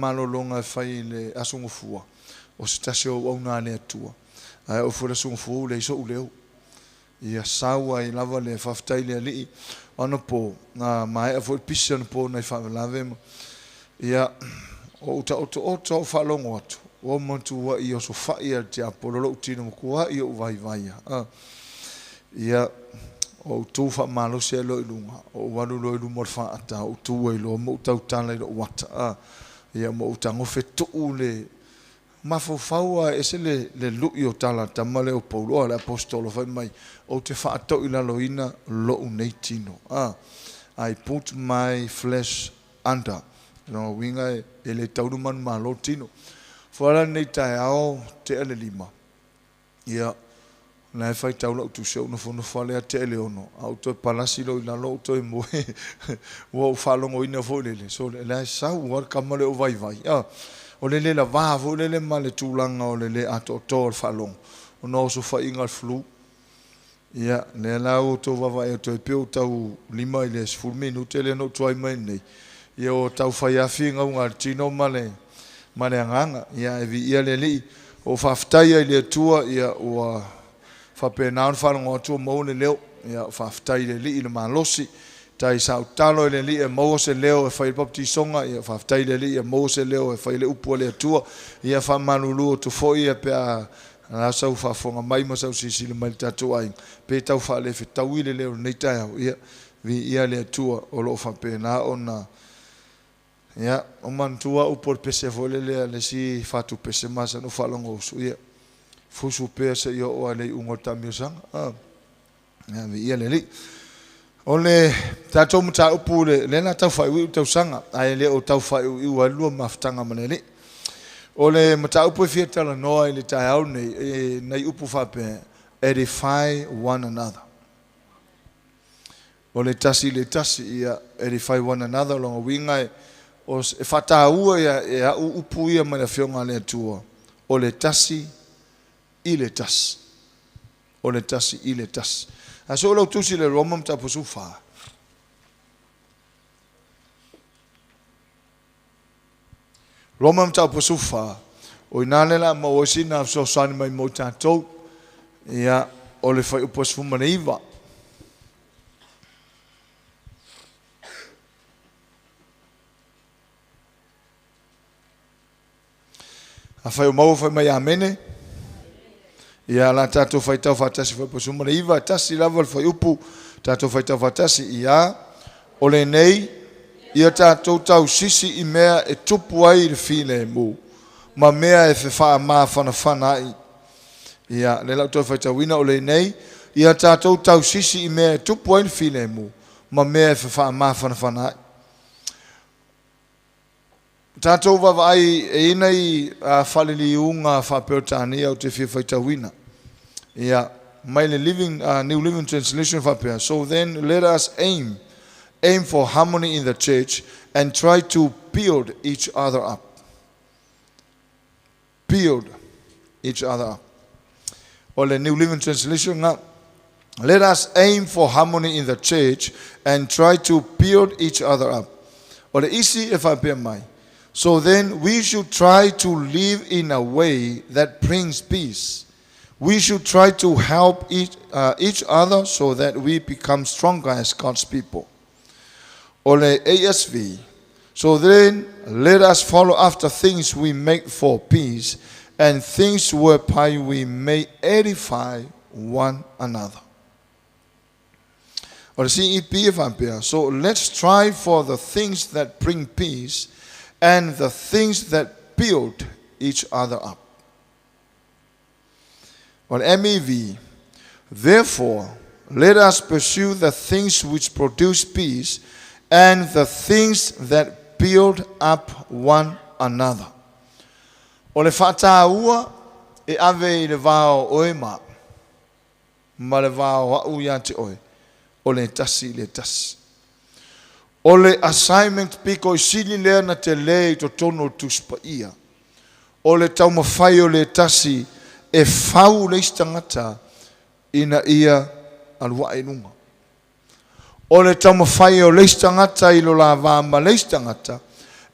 whamalolonga e whai le asungofua. O se tase o auna le atua. Ai o fura asungofua le iso uleo. Ia saua I lava le whaftai le alii. Ano po, na mai a fo pisi ano po na I whavelave mo. Ia o uta o o whalongo atu. O mantu wa I o so whai a te apololo utino mokua I o vai vai. Ia o tu Faamalosia lo ilunga. O walu lo ilunga whaata. O tu e lo mo utau tala I lo wata. Ia mo utango fetu le mafaufaua ese le lu'i o tala tamale o Paulo le apostolo fai mai o te whaatau I laloina lo nei tino. I put my flesh under. Winga e le tauruman ma lo tino. Whara nei tae ao te ele lima. Ia na e whai taula utu se una whono whale a te ele ono. Au toi palasi lo I lalo toi moe. Ua u whalongo ina fōlele. So le sau war kamale o vai vai. O le la vava o le male tūlanga o le ato o whalong. O no so wha inga flu. Ia, le lau tō vava e toi peo tau 5 I le 10 minute le no tuai mai nei. Ia o tau whai awhi ngau ngā tino male anganga. Ia e vi ia le li. O whaftai ai le tua ia o whapenaan whalonga o tua mau le leo. Ia whaftai le li I le malosi. Tai sau talo le li e mo se leo e fai popti songa e fa tai le li e mo se leo e fai le upu le tua ia fa manulu to foi e pe a sau fa fonga mai mo sau si le mai tatu ai pe tau fa le fe tau le leo nei tai ia vi ia le tua o lo fa pe na ona ia o man tua upu pe se vole le si fa tu pe se masa no fa longo su ia fu su pe se yo o le ungo tamiosa ia vi ia le li Ole tatou mata upu le na tau whai ui tau sanga. Ai le o tau whai ui ua lua maftanga manele. Ole mata upu e fia tala noa I le tai au nei upu whape. Edify one another. Ole tasi le tasi ia edify one another longa winga o e whata ua e au upu ia mana whionga le atua. Ole tasi I le tasi. Ole tasi I le tasi. Aso lo tusi le Roma mta posufa. Roma mta posufa. O inale la ma osina so sani mai mo tatou. Ia o le fai upos fumana iwa. A fai o mau fai mai amene. Ia la tatou fai tau fatasi fai posuma le iwa tasi lava fai upu tatou fai tau fatasi ia o le nei ia tatou tau sisi I mea e tupu ai le file mu ma mea e whewha maa whanawhana ai ia le lau tau fai tau wina o le nei ia tatou tau sisi I mea e tupu ai le file mu ma mea e whewha maa whanawhana ai Tatou vava ai e ina I whalili unga whapeotani au te whia whaitawina. Ia, mai le New Living Translation whapea. So then let us aim for harmony in the church and try to build each other up. Build each other up. Or the New Living Translation nga. Let us aim for harmony in the church and try to build each other up. Or the Isi e whapea mai. So then we should try to live in a way that brings peace. We should try to help each other so that we become stronger as God's people. Ole ASV. So then let us follow after things we make for peace and things whereby we may edify one another. Or CEP. So let's strive for the things that bring peace and the things that build each other up. Or MEV, therefore, let us pursue the things which produce peace and the things that build up one another. O le whataua e ave I le vao oe ma le vao au ia te oe. O le tasi le tasi. O le assignment piko I sili lea na te lei to tono tuspa ia. O le taumawhai o le tasi e whau le istangata ina ia alua e nunga. O le taumawhai o le istangata I lo la vama le istangata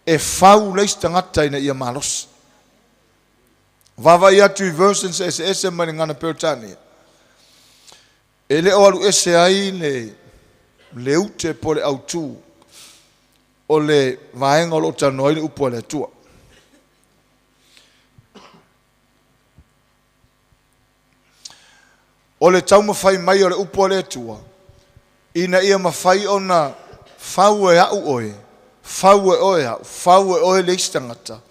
e fau leis tangata ina ia malos. Vava ia tu versions ese mani ngana Peotania. Ele o alu ese ai le ute po le autu o le vaenga o lo tanoi le upo le tua. O le tau mawhai mai o le upo le tua. Ina ia mawhai o na fau e au oe. Fau e oe au. Fau e oe le istangata.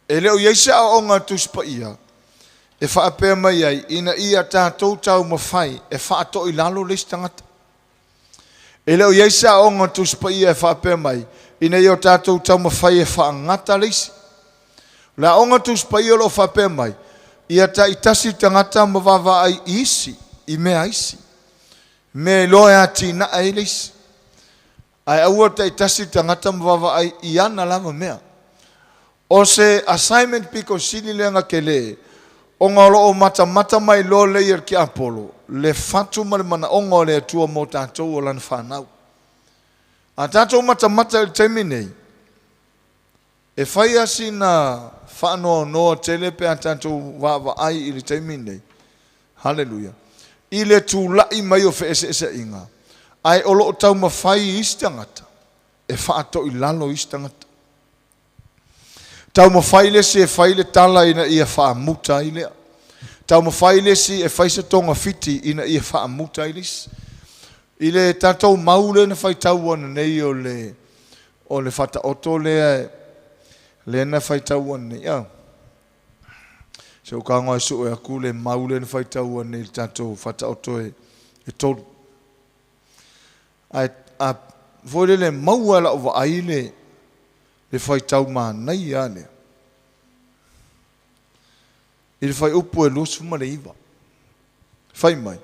E leo yeisa o ngā tuspa ia. E whaapea mai ai. Ina ia tātou tau mawhai. E whaato i lalo le istangata. E leo yeisa o ngā tuspa ia e whaapea mai. Ina ia tātou tau mawhai e whaangata le isi. La o ngā tuspa ia lo whaapea mai. Ia ta itasi tangata mawava ai isi. I mea isi. Me loe ati na ai le isi. Ai aua ta itasi tangata mawava ai i ana lama mea. O se assignment piko sili lenga ke le. O ngā lo o mata mai lo le ir ki Apollo. Le fatu male mana o ngā le atua mo tātou o lan whanau. A tātou mata il teminei. E whai asi na whanau noa telepe a tātou wawa ai ili teminei. Hallelujah. I le tūlai mai o fe ese inga. Ai o lo o tau mawhai istangata. E whaato i lalo istangata. Tau mawhaile si e whaile tala ina ia whaamuta i lea. Tau mawhaile si e whaisa tonga fiti ina ia whaamuta i lis. I le tātou maule na whai tau ana nei o le whata oto lea le na whai tau ana nei. So ka ngai su e aku le maule na whai tau ana nei tātou whata oto e tolu. A voile le mauala o wa aile le whai tau maa nei ane. I le whai upu e lusu ma le iwa. Whai mai.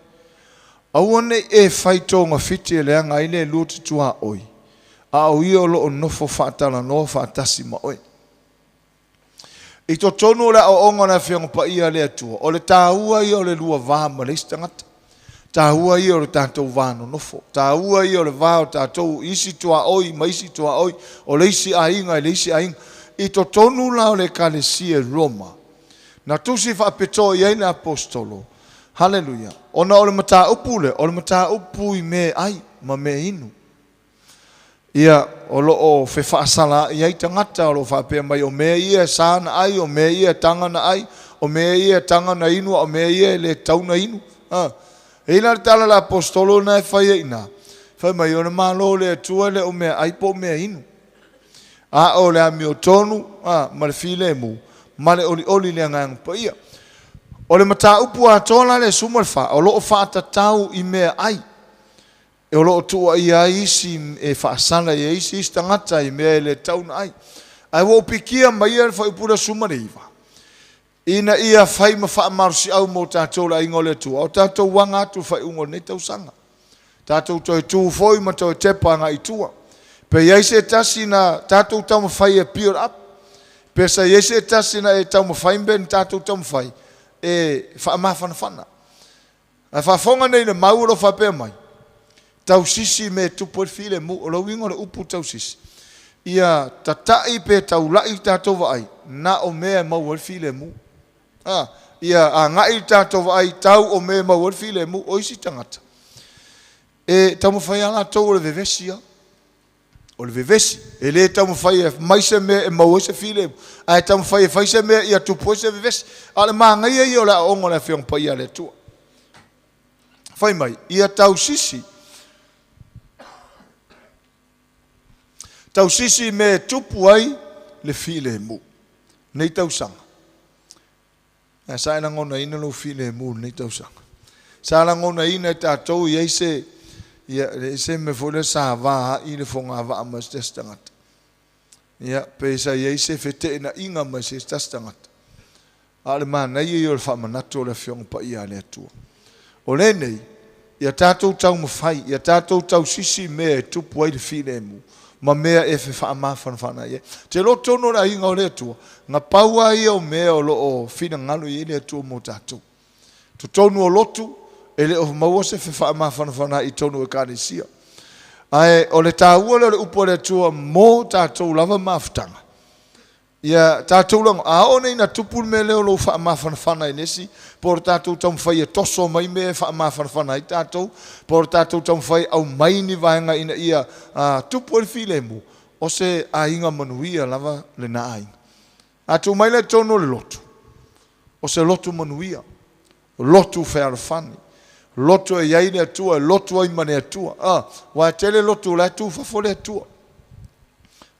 Awane e whai tonga fiti e leanga i le lutu tua oi. A au i o lo o nofo whaatala no whaatasi ma oi. I to tonu le o onga na whianga pa ia le atua. O le tāua i o le lua vā ma le istangata. Tāua i o le tātou vāno nofo. Tāua i o le vāo tātou isi tua oi, ma isi tua oi. O le isi ainga i le isi ainga. I to tonu la o le kalesia Roma. Na tusi whapeto i aina apostolo. Hallelujah. Ona o le mata upu le. O le mata upu i me ai, ma me inu. Ia o lo o fe whaasala i ai tangata o lo whapea mai. O me ia sāna ai, o me ia tangana ai. O me ia tangana inu, o me ia le tauna inu. Eina le tala la apostolo na e whaia ina. Whai mai o le malo le atua le o mea aipo o mea inu. A o le ami o tonu, ma le file mu. Ma le oli le ngang pa ia. O le mata upu a tona le sumar wha. O lo o whaata tau i mea ai. E o lo o tua i a isi e whaasana i a isi istangata i mea le tauna ai. Ai wo pikia mai ia le whai upura sumar iwa. Ina ia whai ma Faamalosia au mo tātou la ingo le tua. O tātou wanga atu whai ungo ne tau sanga. Tātou toi tū foi ma toi tepanga i tua. Pe yeise tasi na tātou tau ma whai e peer up. Pe sa yeise tasi na e tau ma whai mben tātou tau ma whai. E whaamafana whana. A whafonga nei le mauro whapea mai. Tau sisi me tupo file mu. O lau ingo le upu tau sisi. Ia tatai pe tau lai tātou vai. Na o mea mau file mu. Ia a ngai tātou ai tau o me mau file mu oisi tangata. E tau mo whai ala tau o le vevesi. O le vevesi. E le tau mo whai e maise me e mau oise file mu. Ai tau mo whai e whaise me ia tupo oise vevesi. Ale maa ngai e o la ongo la whiong pa ia le tua. Whai mai. Ia tau sisi. Tau sisi me tupu ai le file mu. Nei tau sanga. Sa ina ngona ina lo file mu nei tau sanga. Sa ina ngona ina tātou i eise me fole sa vā i le fonga vā mas testangat. Ia, pe sa i eise fete ina inga mas testangat. Ale mana i o le whamanatu o le whiong pa ia le atua. O le nei, ia tātou tau mawhai, ia tātou tau sisi me e tupu ai le file mu. Ma mea e fe whaamawhanawhana ia. Te lo tono la inga o le atua. Nga paua ia o mea o lo o whina ngalo i le atua mo tātou. Tu tonu o lotu, e le o maua se fe whaamawhanawhana i tonu e kānesia. Ai o le tāua le upo le tua mō tātou lava mafutanga. Ia tātou lang a o nei na tupu me leo lo whaamawhanawhana i nesi, por tātou tamwhai e toso mai me whaamawhanawhana i tātou, por tātou tamwhai au mai ni vaenga ina ia tupu e while mu, o se a inga manuia lava le na ainga. A tu mai le tono le lotu, o se lotu manuia, lotu whaarawhani, lotu e iai le atua, lotu ai mane atua, wa tele lotu le atu whafole atua.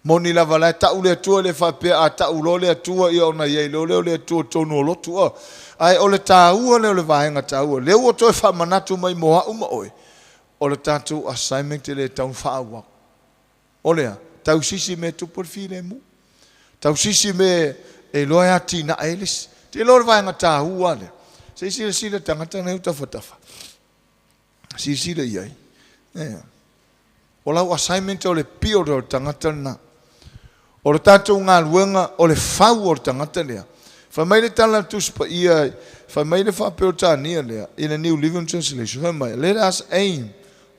Moni lava la tau le atua le whapea a tau lo le atua ia ona iei leo le atua tonu o lotu ai o le tāua leo le vahenga tāua leo o toi whamanatu mai moha uma oe o le tātou assignment le taun whaawa o lea tau sisi me tupur while mu tau sisi me e loe ati na elis te lo le vahenga tāua le sisi le sila tangata na uta whatafa sisi le iei o lau assignment o le pio o tangata na o le tātou ngā luenga o le whau o le tangata lea. Whamai le tala tuspa ia, whamai le whapeo tānia lea, in a New Living Translation, whamai, let us aim,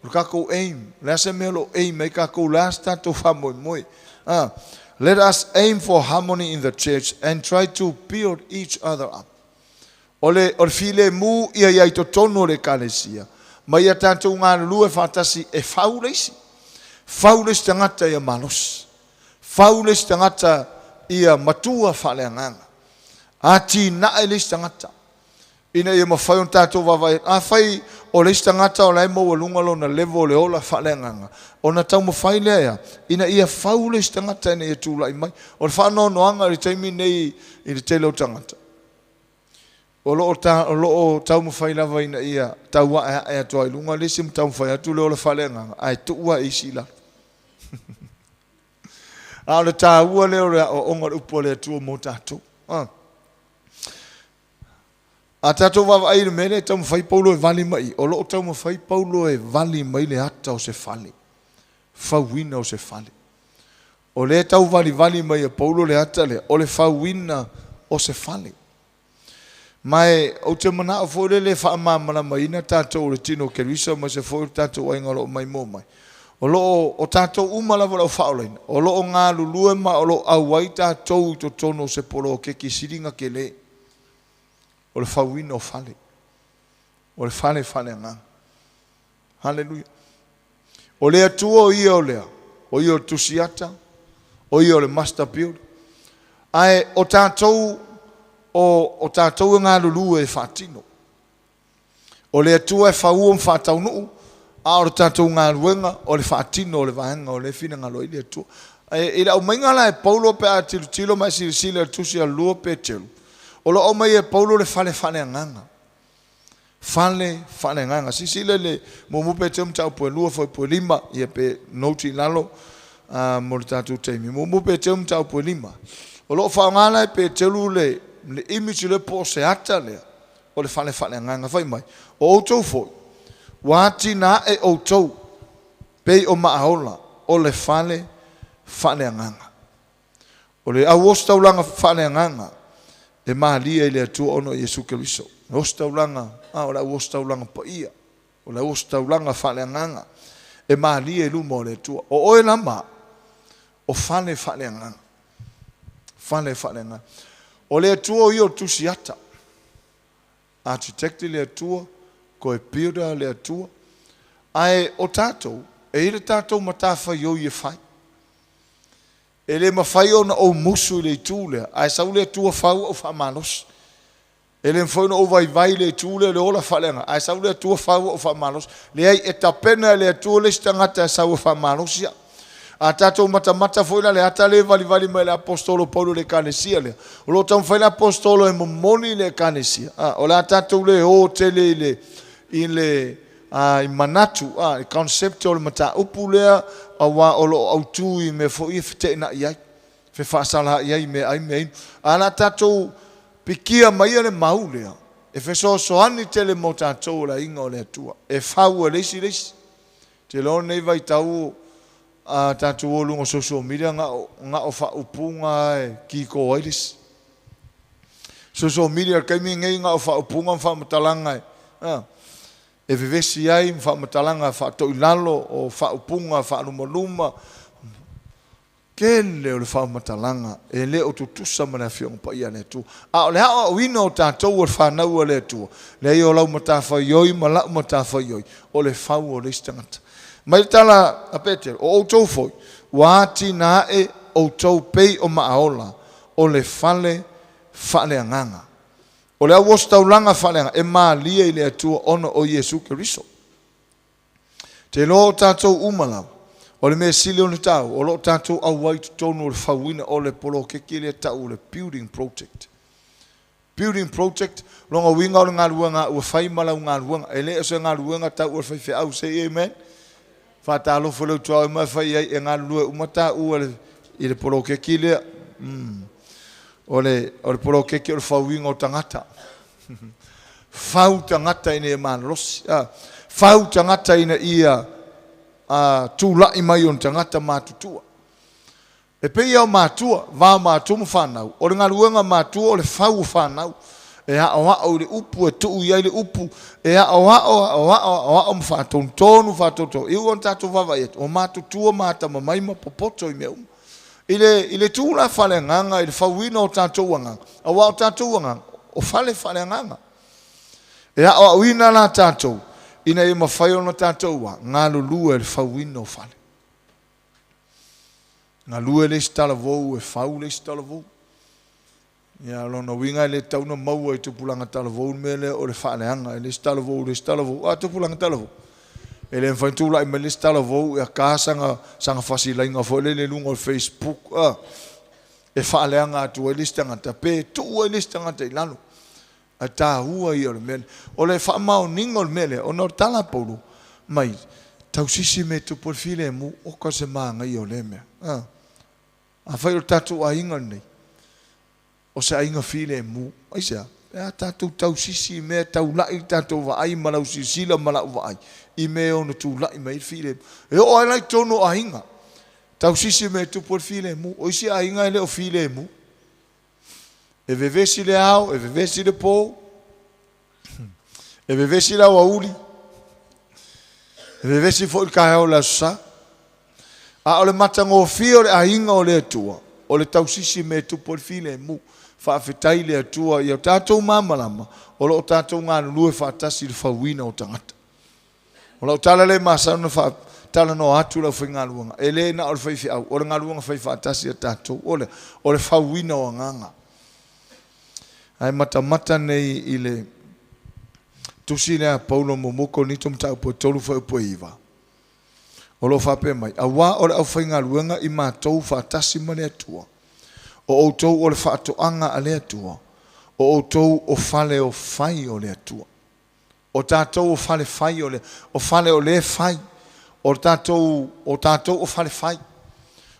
o kako aim, let us melo aim, e kako last tātou whamoi moi. Let us aim for harmony in the church and try to build each other up. O le file mu ia iai to tono le kalesia, mai a tātou ngā lue whatasi e whau leisi. Whau leisi tangata ia malos. Faules tangata ia matua whaleanganga. Ati nae les tangata. Ina ia mawhaion tātou wawai. A whai o les tangata o lai maua lungalo na levo le ola whaleanganga. O na tau mawhai lea. Ina ia faules tangata ina ia tūlai mai. O le whanau noanga ri taimi nei i le telo tangata. O loo tau mawhai lava ina ia tau wa ea toa ilunga lesim tau mawhai atu le ola whaleanganga. Ai tuua isi la. A le tāua leo rea o onga upo le atua mō tātou. A tātou wawa ai le mele tau mawhai paulo e vali mai. O loo tau mawhai paulo e vali mai le ata o se fale. Fauina o se fale. O le tau vali mai e paulo le ata le. O le fauina o se fale. Mai o te mana o fōre le whaamamana mai ina tātou le tino kerisa ma se fōre tātou ai ngalo mai mō mai. O loo o tātou umalawa lau whaolaina. O loo ngā lulue ma o loo awai tātou to tono se polo ke ki siringa ke le. O le whauina o whale. O le whale ngā. Hallelujah. O lea tua o ia o lea. O ia o tusiata. O ia o le master build. Ai o tātou o tātou ngā lulue e whatino. O lea tua e whauom whatau nuu. A o tātou ngā ruenga, o le whaatino, o le vahenga, o le whina ngā loi lea tua. E la o maingala e paulo pe a tilo mai sili tusi a lua pe telu. O la o mai e paulo le whale nganga. Whale nganga. Sisile le mumu pe temu tau pue lua foi pue lima, ia pe noti lalo, mo le tātou teimi. Mumu pe temu tau pue lima. O la o whaangala e pe telu le image le po se ata lea, o le whale nganga. Whai mai, o outou foi. Wati na e outou pei o maahola o le whale nganga. O le au ostaulanga whale nganga e mahalia i le atua ono Jesu Keriso. Ostaulanga, o le au ostaulanga pa ia. O le ostaulanga whale nganga e mahalia i luma o le atua. O oe lama o whale nganga. Whale nganga. O le atua o i o tusiata. Architecti le atua. Ko e pira le atua. Ai o tātou, e ire tātou matawha i o i e whai. E le mawhai o na o musu i le tūlea. Ai sau le atua whau o Faamalosia. E le mwhai na o vai le tūlea le ola whalenga. Ai sau le atua whau o Faamalosia. Le ai e tapena le atua le stangata e sau o Faamalosia. A tātou mata foila le ata le vali mai le apostolo Paulo le kanesia le. O lo tau mwhai le apostolo e momoni le kanesia. O le a tātou le o tele le i le i manatu i concept o le mata upu lea a wa o lo autu i me fo i fite na iai fe whaasala iai me ai me inu ana tātou pikia mai le mau lea e fe so ani tele mo tātou la inga o le atua e whau e leisi te lo nei vai tau tātou o lungo social media nga o wha upunga e ki ko airis social media kaimi ngai nga o wha upunga wha matalanga e e vevesi ai whamatalanga whaatoilalo o whaupunga whaalumaluma kele o le whamatalanga e le o tutusa mana whiong pa ia le tu a o le hao o wina o tātou o le whanau o le tu le i o lau matawhaioi ma lau matawhaioi o le whau o le istangata mai tala a Peter o outou foi wāti nā e outou pei o maaola o le whale whaleanganga o le au taulanga whaleanga e mālia i le atua ono o Yesu Keriso te lo tātou umalau o le mea sili o le tau o lo tātou au wai tonu o le whauina o le polo keki le tau o le building project longa winga o le ngā ruanga ua whai malau ngā ruanga e le so ngā ruanga tau o le whaiwhi au say amen whātalo whalau tua e mai whai ai e ngā rua umata ua i le polo keki le o le polo keki o le whauinga o tangata whau tangata ina e mālosi whau tangata ina ia tūlai mai o tangata mātutua e pei au mātua vā mātua whanau o le ngā ruanga mātua o le whau whanau e hao le upu e tuu iai le upu e hao mwhātontonu whātontonu iu on tātou vavai o mātutua mātama maima popoto i mea I le tūla whale nganga, I le whauina o tātou nganga. A wā o tātou nganga, o whale nganga. E a o wina la tātou, ina e mawhai o na tātou wa, ngā lulua e le whauina o whale. Ngā lua le stala vou, e whau le stala vou. Ia lona winga le tauna maua I tupulanga tala vou, me le o le whale nganga, le stala vou, a tupulanga tala vou. Ele enfantula I me lista la vou e a kasanga sanga fasilainga fo le lunga o Facebook e faaleanga tu e lista ngata pe tu e lista ngata ilano a ta hua I o le mele o le whamao ningo le mele o no tala polu mai tausisi me tu porfile mu o ka se maanga I o le mea a whai o tatu a inga nei o se a inga file mu aisea e tatu tausisi me tau lai tatu wa ai malau sisila malau wa ai I me ona tu lai mai file e o ai lai tono a hinga tau sisi me tu por file mu o isi a hinga ele o file mu e vevesi le au e vevesi le po e vevesi la wauli e vevesi fo il kae o la sa a o le matango fio le a hinga o le atua o le tau sisi me tu por file mu fa afetai le atua I o tātou mamalama o lo tātou ngā lue fa atasi le whauina o tangata o lau tala le masa na fa tala no atu la foi ngaluanga ele na o foi fi au o ngaluanga foi fa tasi a tatou o le fauina o nganga ai mata nei ile tusi le Paulo momoko ni tum tau po tolu foi po iva o lo fa pe mai a wa o le foi ngaluanga I matou fa tasi mane atua o tou o le fa to anga ale atua o tou o fale o fai o le atua o tātou o fale fai o fale o le fai o tātou o fale fai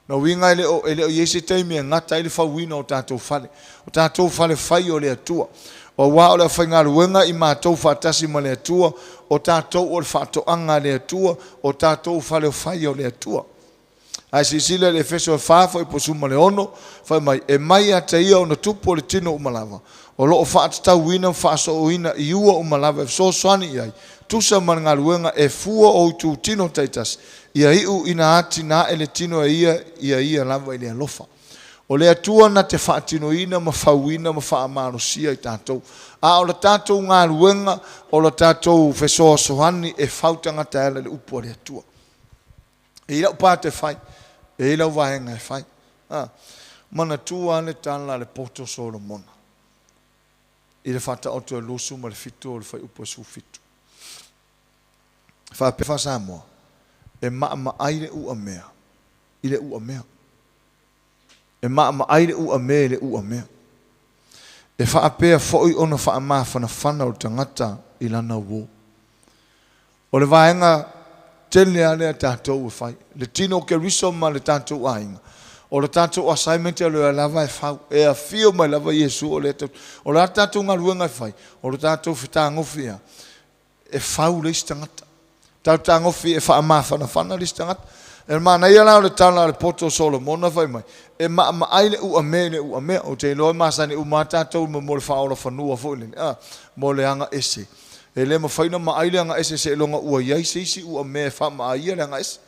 na winga ele o yesi teimi ngata ele whauina o tātou fale fai o le atua o wā o le whainga ruenga I mātou whatasi ma le atua o tātou o le whatoanga le atua o tātou fale o fai o le atua ai sisile le feso whafo I posuma le ono whai mai e mai a te ia o na tupo le tino umalava o loo whaatau wina whaaso o ina I ua umalava so swani iai tusa man ruenga e fua o tu tino taitas ia iu ina ati na ele tino ia lava ile alofa o le atua na te whaatino ina ma whauina ma Faamalosia I tātou a o le tātou ngā ruenga o le tātou fesoa sohani e whautanga taela le upo le atua e ila upa te whai e ila wahenga e whai mana tua le tala le poto Solomona I le whata o te losu ma le fitu o le whai upo su fitu whapewa Samoa e maa aile ua mea I le ua mea e maa aile ua mea I le ua mea e whaapea foi ona wha whana o tangata I lana wo o le wahenga tele ale a tātou e whai le tino ke riso ma le tātou ainga o le tātou assignment e le lava e whau e a fio mai lava Yesu o le tātou ngā ruenga e whai o le tātou whitangofia e whau le istangata tātou e whaamawhana le istangata e mana ia lao le tala le poto Solomona whai mai e maa aile ua mea o te loa masani u ma tātou mo le whaola whanua fōlini mo le anga ese E le mawhaina maaile anga ese se longa ua iai se isi ua mea whaamaia le anga ese.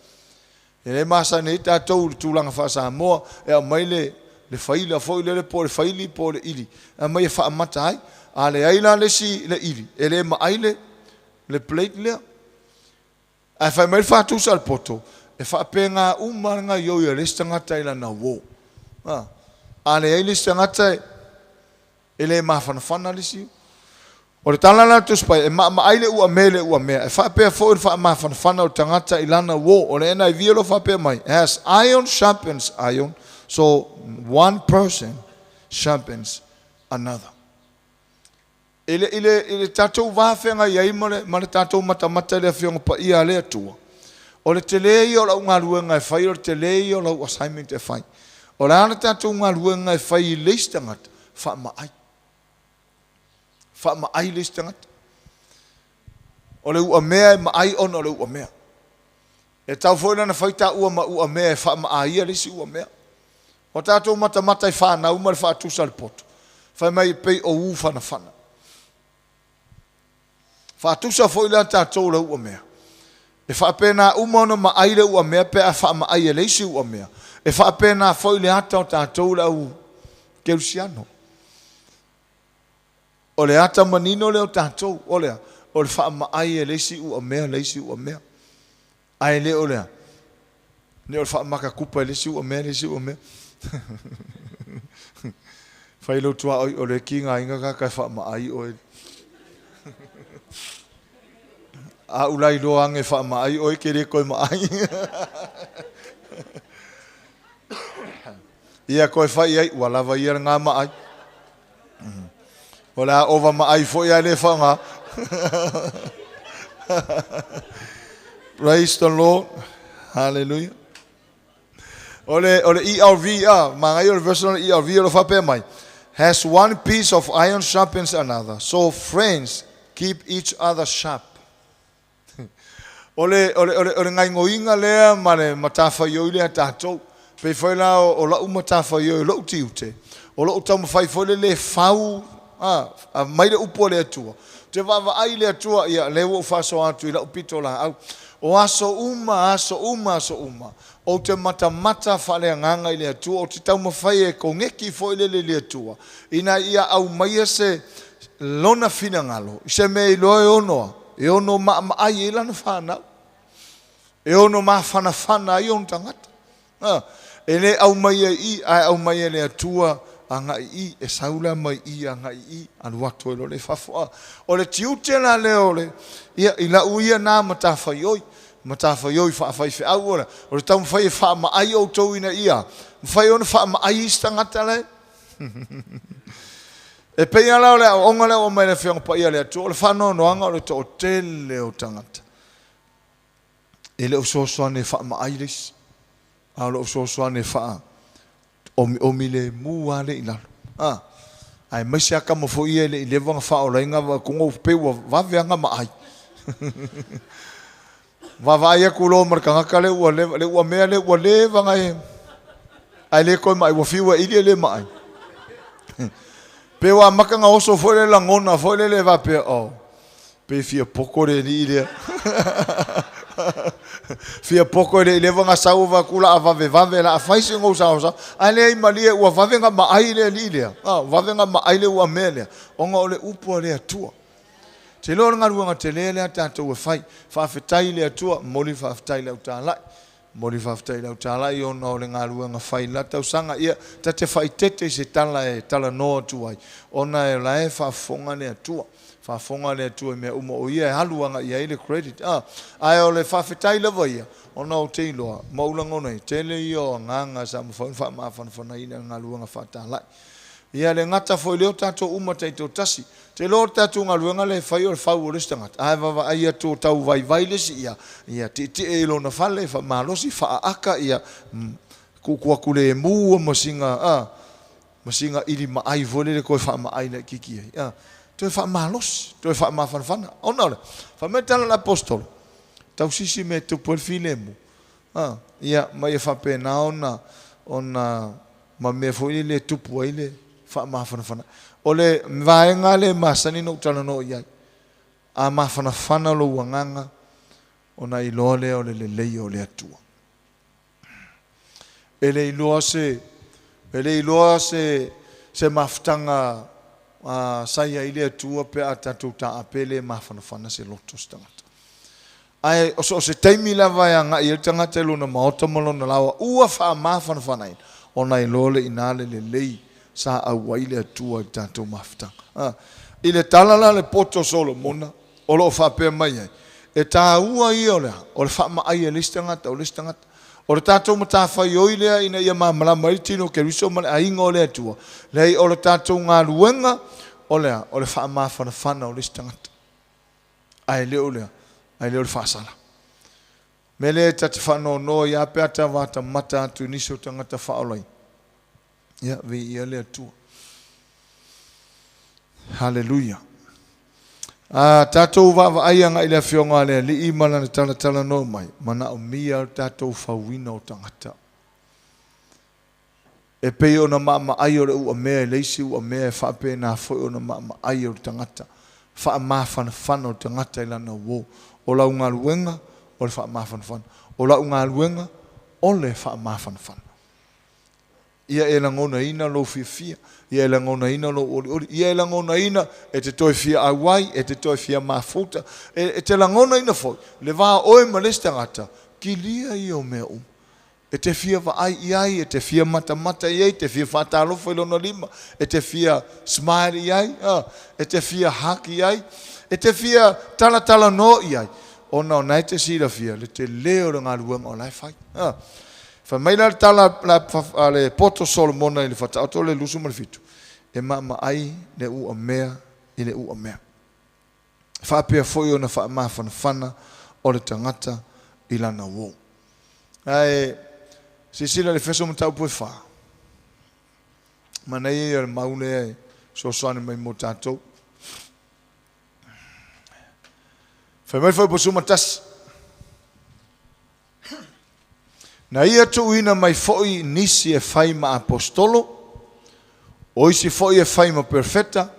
E le masa ne tātou le tūlanga wha Samoa e a mai le whaila foi le po le whaili po le ili. A mai e whaamata ai. A le aila le si le ili. E le maaile le plate lea. A whai mai whātusa al poto. E whaapenga umaranga ioia le stangata ila na wo. A le aile stangata e le mawhanawhana le si. O le talana tu spai e maaile ua mele ua mea. E whaapea foi mawhanawhana o tangata ila na wo. O le ena i violo whaapea mai. As iron sharpens iron, so one person sharpens another. Ile tātou wāwhenga iai ma le tātou matamata le whionga pa ia le atua. O le te lei o lau ngā ruenga e whai, o le te lei o lau assignment e whai. O le ana tātou ngā ruenga e whai i leistangat, wha maai. Wha maai leistangat. O le ua mea e maai ona o le ua mea. E tau fwoi na whai tā ua mea e wha maai a lesi ua mea. O tātou matamata i whānau ma le wha atusa le poto. Whai mai pei o u whanawhana. Whātusa fwoi la tātou le ua mea. E whaapena umano maaile ua mea pe a wha maai e leisi ua mea. E whaapena fwoi le ata o tātou le au keusiano. O le ata manino le o tātou, o lea. O le wha maai e leisi ua mea. Ai le o lea. Ne o le wha maka kupa e leisi ua mea. Whai lo tua oi o le kinga inga ka wha maai o e. A ulai lo ange wha maai oi ke re koe maai. Ia koe whai ai, walawa ia ngā maai. O la ova maai fo ia le whanga. Praise the Lord. Hallelujah. O le ERV, mangai o le version ERV o le whape mai. Has one piece of iron sharpens another. So friends, keep each other sharp. Ole ngai ngoinga lea mare matafa yo ile tātou. Pe foi la o la matafa yo lo tiute. O lo tau fai foi le fau a mai le upo le atua. Te vava ai le atua ia le o faso atu ila upito la au. O aso uma. O te mata fale nganga ile atua o te tau mafai e ko ngeki foi le atua. Ina ia au mai se lona fina ngalo. Se me loe ono. E ono ai ila na whanau. E ono whana i on tangata. E le au mai e le atua a ngai i, e saula mai i a ngai i, anu watu e lo le whafua. O le tiute la leo le, i la uia nā matawhaioi whaafai whi au ora. O le tau mwhai e wha maai o tau ina ia. Mwhai ona wha maai i stangata le. E pei ala o le onga le o mai le whianga pa ia le atu. O le whanau noanga o le to o tele o tangata. E le usosoane wha maai leis. A le usosoane wha omi le mua le ilalo. Ai maisi aka mafo ia le ilewanga wha o lainga wa kungo pewa waweanga maai. Wawai aku lo markangaka le ua mea le ua lewanga e. Ai le koe mai wafiwa ili le maai. Pe wa makanga oso foi le langona, foi le vape o. Pe fia poko le ni ile. Fia poko le levanga sauva kula vave la faisi ngo sausa. Ale malie ua vavenga mai le ile. Vavenga mai le ua mele. Onga ole upo le atua. Te lo nga ruanga te le tatou e fai. Fa fetai le atua, moli fa fetai le utala. Mori whaftai lau tāla i ona o le ngā ruanga whai la tau sanga ia ta te whai tete se tala e tala noa tuai ona e lae whafonga le atua whafonga le atua mea uma o ia e haluanga ia ele credit ai o le whawhetai lawa ia ona o te iloa maulanga ona i tele i o nganga sa mwhaun whamawhanawhana ina ngā ruanga whatalai ia le ngata foi leo tato uma teito tasi te lo tatu ngā ruanga le whai o le whau o le stangat ai wawa ai atu tau vai lesi ia te e lo na whale Faamalosia whaaka ia kukua kule e mua masinga ili maai vole le koe wha maai na kiki ai to e Faamalosia to e whamawhanawhana ona ole whametala la apostol tau sisi me tu perfile mu ia mai e whapena ona ma me foi le tupu ai le whamawhanawhana ole vaenga le masani no tala no iai a mawhanawhana lo wanganga o na iloa lea o le lei o le atua. E le iloa se mawhtanga saia i le atua pe a tatou ta apele mawhanawhana se loto stangata. Ai, o se taimi lava ya nga i le tangata e luna maota malona lawa ua wha mawhanawhana i o na iloa le inale le lei sa au ai le atua i tatou mawhtanga. I le talala le poto solo mona, o lo whapea mai ai. E tā ua i o lea, o le whaama ai e listangata, o listangata. O le tātou matawhai oi lea ina ia māmalama i tino ke riso male a inga o lea tua. Lei o le tātou ngā luenga, o lea, o le whaama whanawhana o listangata. Ai leo lea, ai leo le whaasala. Me le tati whanau no ia pea ta wata mata atu niso tangata whaolai. Ia, vi ia lea tua. Hallelujah. Tātou wawa aianga i lea whionga lea li i mana na tala no mai. Mana o mia tātou whawina o tangata. E pei o na maama ai o le ua mea e leisi ua mea e whape na foi o na maama ai o tangata. Wha mawhanawhana o tangata i lana wo. O lau ngā luenga, o le wha mawhanawhana. O lau ngā luenga, o le wha mawhanawhana. Ia e langona ina lo fia. Ia e langona ina lo ori. Ia e langona ina e te toi fia awai, e te toi fia mafuta. E te langona ina foi. Le vaa oe ma lesta ngata. Ki lia i o mea E te fia va ai iai, e te fia mata iai, te fia whatalofo i lona lima. E te fia smile iai, e te fia haki iai. E te fia tala no iai. Ona o nai te sira fia, le te leo le ngā luenga o lai fai. Fa mai la tala le poto Solomona i le whatauto le lusu marifitu. E maama ai le ua mea i le ua mea. Whapea foi o na whaamawhanawhana o le tangata i lana wō. Ai, sisila le wheso matau pue wha. Mana i le maune e so soane mai mo tātou. Whai mai whai posuma tasi. Na ia tu ina mai foi nisi e fai ma apostolo, o isi foi e fai ma perfetta,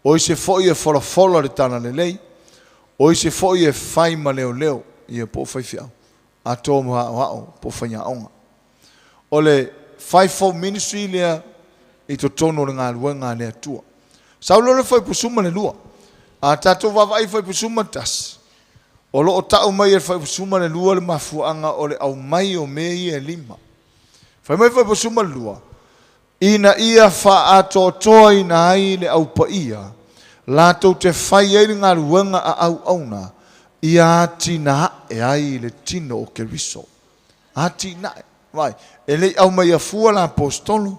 o isi foi e fola le tana le lei, o isi foi e fai ma leo, ia po fai fiau, a tō hao, po fai ngā onga. O le fivefold ministry lea, i to tono le ngā luenga lea tua. Saulo le fai pusuma le lua, a tato wawai fai pusuma tas. O lo o tau mai e whai pusuma le lua le mafuanga o le au mai o mei e lima. Whai mai whai pusuma le lua. Ina ia wha ato toa ina ai le au pa ia. Lātou te whai ei ngā ruanga a au auna. Ia tina e ai le tino o ke riso. A tina e. Vai. E lei au mai a fua la apostolo.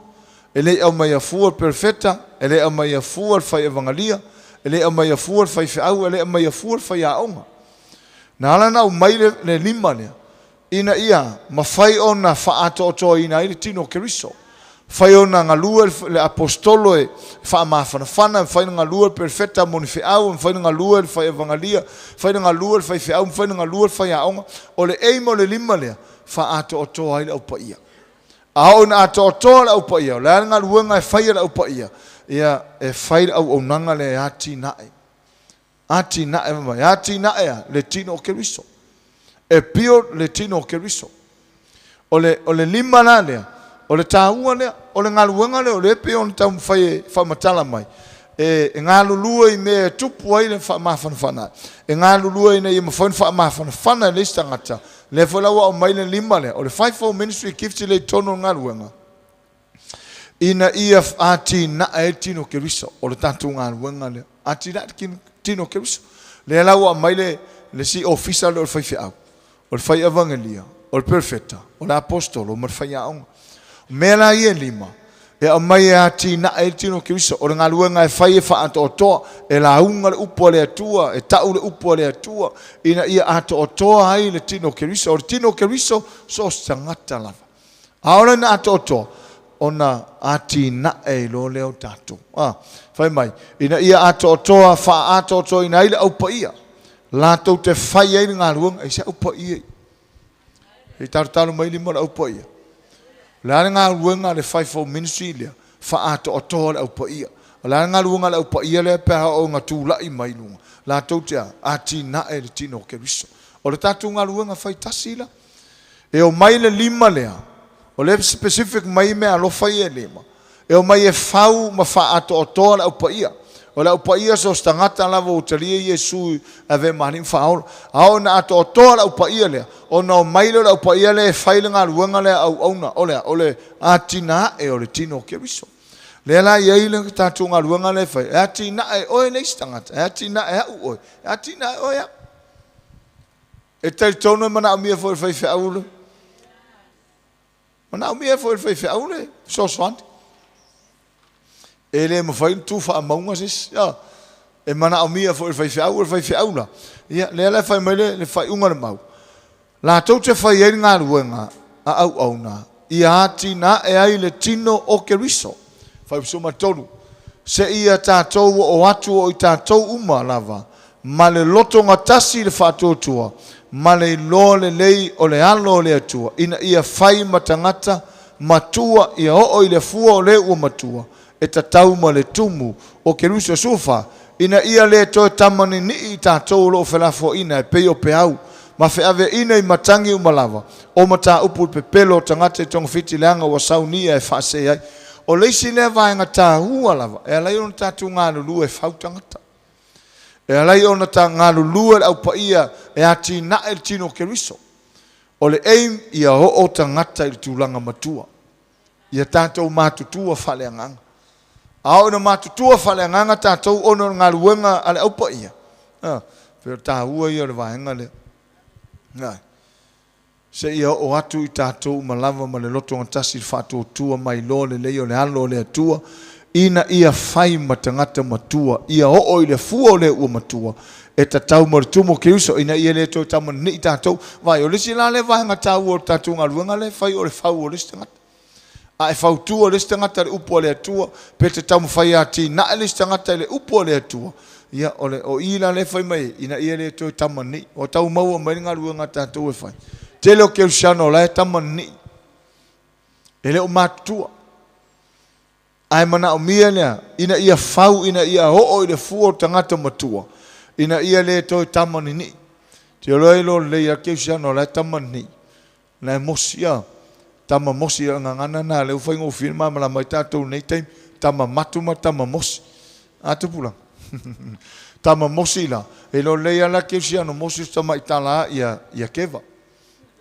E lei au mai a fua perfetta. E lei au mai a fua le whai evangalia. E lei au mai a fua le whai whiau. E lei au mai a fua le whai a aunga. Nā lana au mai le lima lea. Ina ia, ma whai o na wha ato o toa ina i le tino ke riso. Whai o na ngalua le apostolo e wha mawhanawhana, whai na ngalua perfetta moni whiau, whai na ngalua le whai evangalia, whai na ngalua le whai whiau, whai na ngalua le whai aonga. O le eimo le lima lea, wha ato o toa i le au pa ia. A o na ato o toa le au pa ia, le anga luenga e whai le au pa ia. Ia e whai le au nanga le ati nae. Ati nae mai, ati nae le tino o ke riso. E pio le tino o ke riso. O le lima na lea, o le tāua lea, o le ngaluenga lea, o le pio ni tau mwhai whamatala mai. E ngā lulua i me tupu ai le whaamawhanawhana. E ngā lulua i ne i mawhain whaamawhanawhana le istangata. Le whalaua o mai le lima lea, o le fivefold ministry gifti le tono ngaluenga. Ina ia ati nae tino ke riso, o le tātou ngaluenga lea. Ati nae tino ke riso. Le lau a mai le si ofisa le o le whai whiau. O le whai evangelia. O le perfetta. O le apostolo. O le whai aonga. Mea la ia lima. E a mai e ati na e tino ke riso. O le ngā luenga e whai e wha ato o toa. E la unga le upo le atua. E tau le upo le atua. Ina ia ato o toa ai le tino ke riso. O le tino ke riso so sangata lava. Aona na ato o toa. Ona ati na e lo leo tato. Whai mai. Ina ia ato o toa, wha ato o toa ina ile au pa ia. Lātou te whai ei ngā ruanga, e se au pa ia. E taru mai lima le au pa ia. Le are ngā ruanga le fivefold ministry lea, wha ato o toa le au pa ia. La ngaluanga la upa ia le pe o nga tūlai mai lunga. La tautea atina e le tino Keriso. O le tatu ngaluanga fai tasi la. E o mai le lima lea. O le specific mai me alofa ia lima. E o mai e fau ma fa ato o toa la upa ia. O la upa ia so stangata lava o talia Yesu ave manim faol. Ao na ato o toa la upa ia lea. O na o mai la upa ia le fai le ngaluanga lea au auna. O le atina e o le tino Keriso. Le la ia ile ka tatu ngaluanga le fai. E atina e oe nei stangata. E atina e au oe. E atina e oe a. E tai tono mana amia fo fai fe aule. Mana amia fo fai fe aule. So swant. Ele me fai tu fa maunga sis. Ja. E mana amia fo fai fe aula. Ja, le fai mele le fai unga mau. La tote fai e ngaluanga a au auna. Ia atina e ai le tino o Keriso. Fai soma tolu. Se ia tātou o atu o i tātou uma lava. Ma le loto ngā tasi le whātotua. Ma le lo le lei o le alo le atua. Ina ia fai matangata matua ia o i le fua o le ua matua. E tatau ma le tumu o Keriso sufa. Ina ia le toe tamani ni i tātou lo whelafo ina e peo pe au. Ma ave ina i matangi umalava. O mata upu pepelo tangata i tonga fiti leanga wa saunia e whaase ai. O leisi le vaenga tā hua lava. E alai ona tātou ngā lulu e whautangata. E alai ona tā ngā lulu e au paia e ati na e tino Keriso. O le aim ia o tangata i tūlanga matua. Ia tātou mātutua whaleanganga. A ona mātutua whaleanganga tātou ona ngā luenga ale au paia. Pero tā hua ia le vaenga le. Ngai. Se ia o atu i tātou malava ma le loto ngantasi i whātou tua mai lo le leo le alo le atua. Ina ia fai matangata matua. Ia o i le fua le ua matua. E tatau maritumo Keriso ina ia le tō tama ni i tātou. Vai o lisi la le vai ngatau o tātou ngā ruanga le fai o le fau o lisi tangata. A e fau tua o lisi tangata le upo le atua. Pe te tamu fai ati na e lisi tangata le upo le atua. Ia o ila le fai mai ina ia le tō tama ni. O tau maua mai ngā ruanga tātou e fai. Te leo ke usiano la e tamani. E leo matua. Ai mana o mia lea. Ina ia fau, ina ia ho'o i le fuo tangata matua. Ina ia le toi tamani ni. Te loe lo le ia ke usiano la e tamani. Na e mosia. Tama mosi a ngangana na leo whai ngō whina mala mai tātou nei teim. Tama matuma, tama mosi. Atu pulang. Tama mosi la. E lo le ia la ke usiano mosi tama itala ia keva.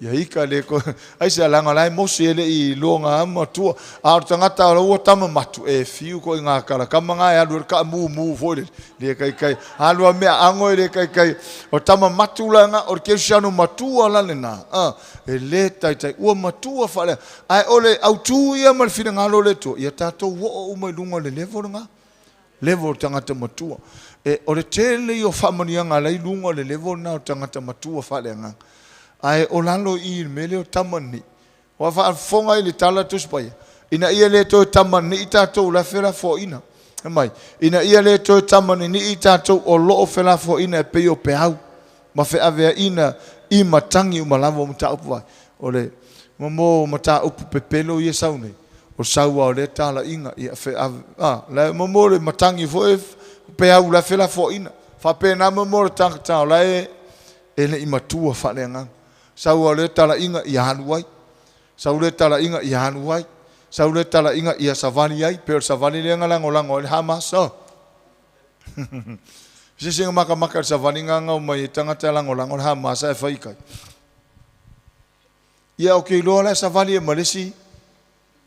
Ia ika le ko ai se langa lai mosi ele i longa matua a tangata o tama matu e fiu ko nga kala kamanga e alu ka mu foi le kai alu me ango le kai o tama matu langa o ke siano matua la lena e le tai o matua fale ai ole au tu ia mal fina ngalo le to ia tato o mai lunga le level tangata matua e o le tele o famania nga lai lunga le level na tangata matua fale nga ai o lalo i mele o tamani. O fa fonga i le tala tuspai. Ina ia le to tamani i tātou la fera fo ina. Mai. Ina ia le to tamani ni i tātou o lo fera fo ina e peo pe au. Ma fe avea ina i matangi umalava o mata upu vai. O le mamo mata upu pepelo i e saune. O saua o le tala inga i fe la mamo le matangi fo e pe au la fera fo ina. Fa pe na mamo le tangata la e ele i matua fa le ngang. Sau le tala inga i hanuai. Sau le tala inga i hanuai. Sau le tala inga i savani ai. Pero savani le lango lango le Hamas. Se singa maka savani nganga o mai tangata lango lango le Hamas e whaikai. Ia o kei loa le savani e Malesi.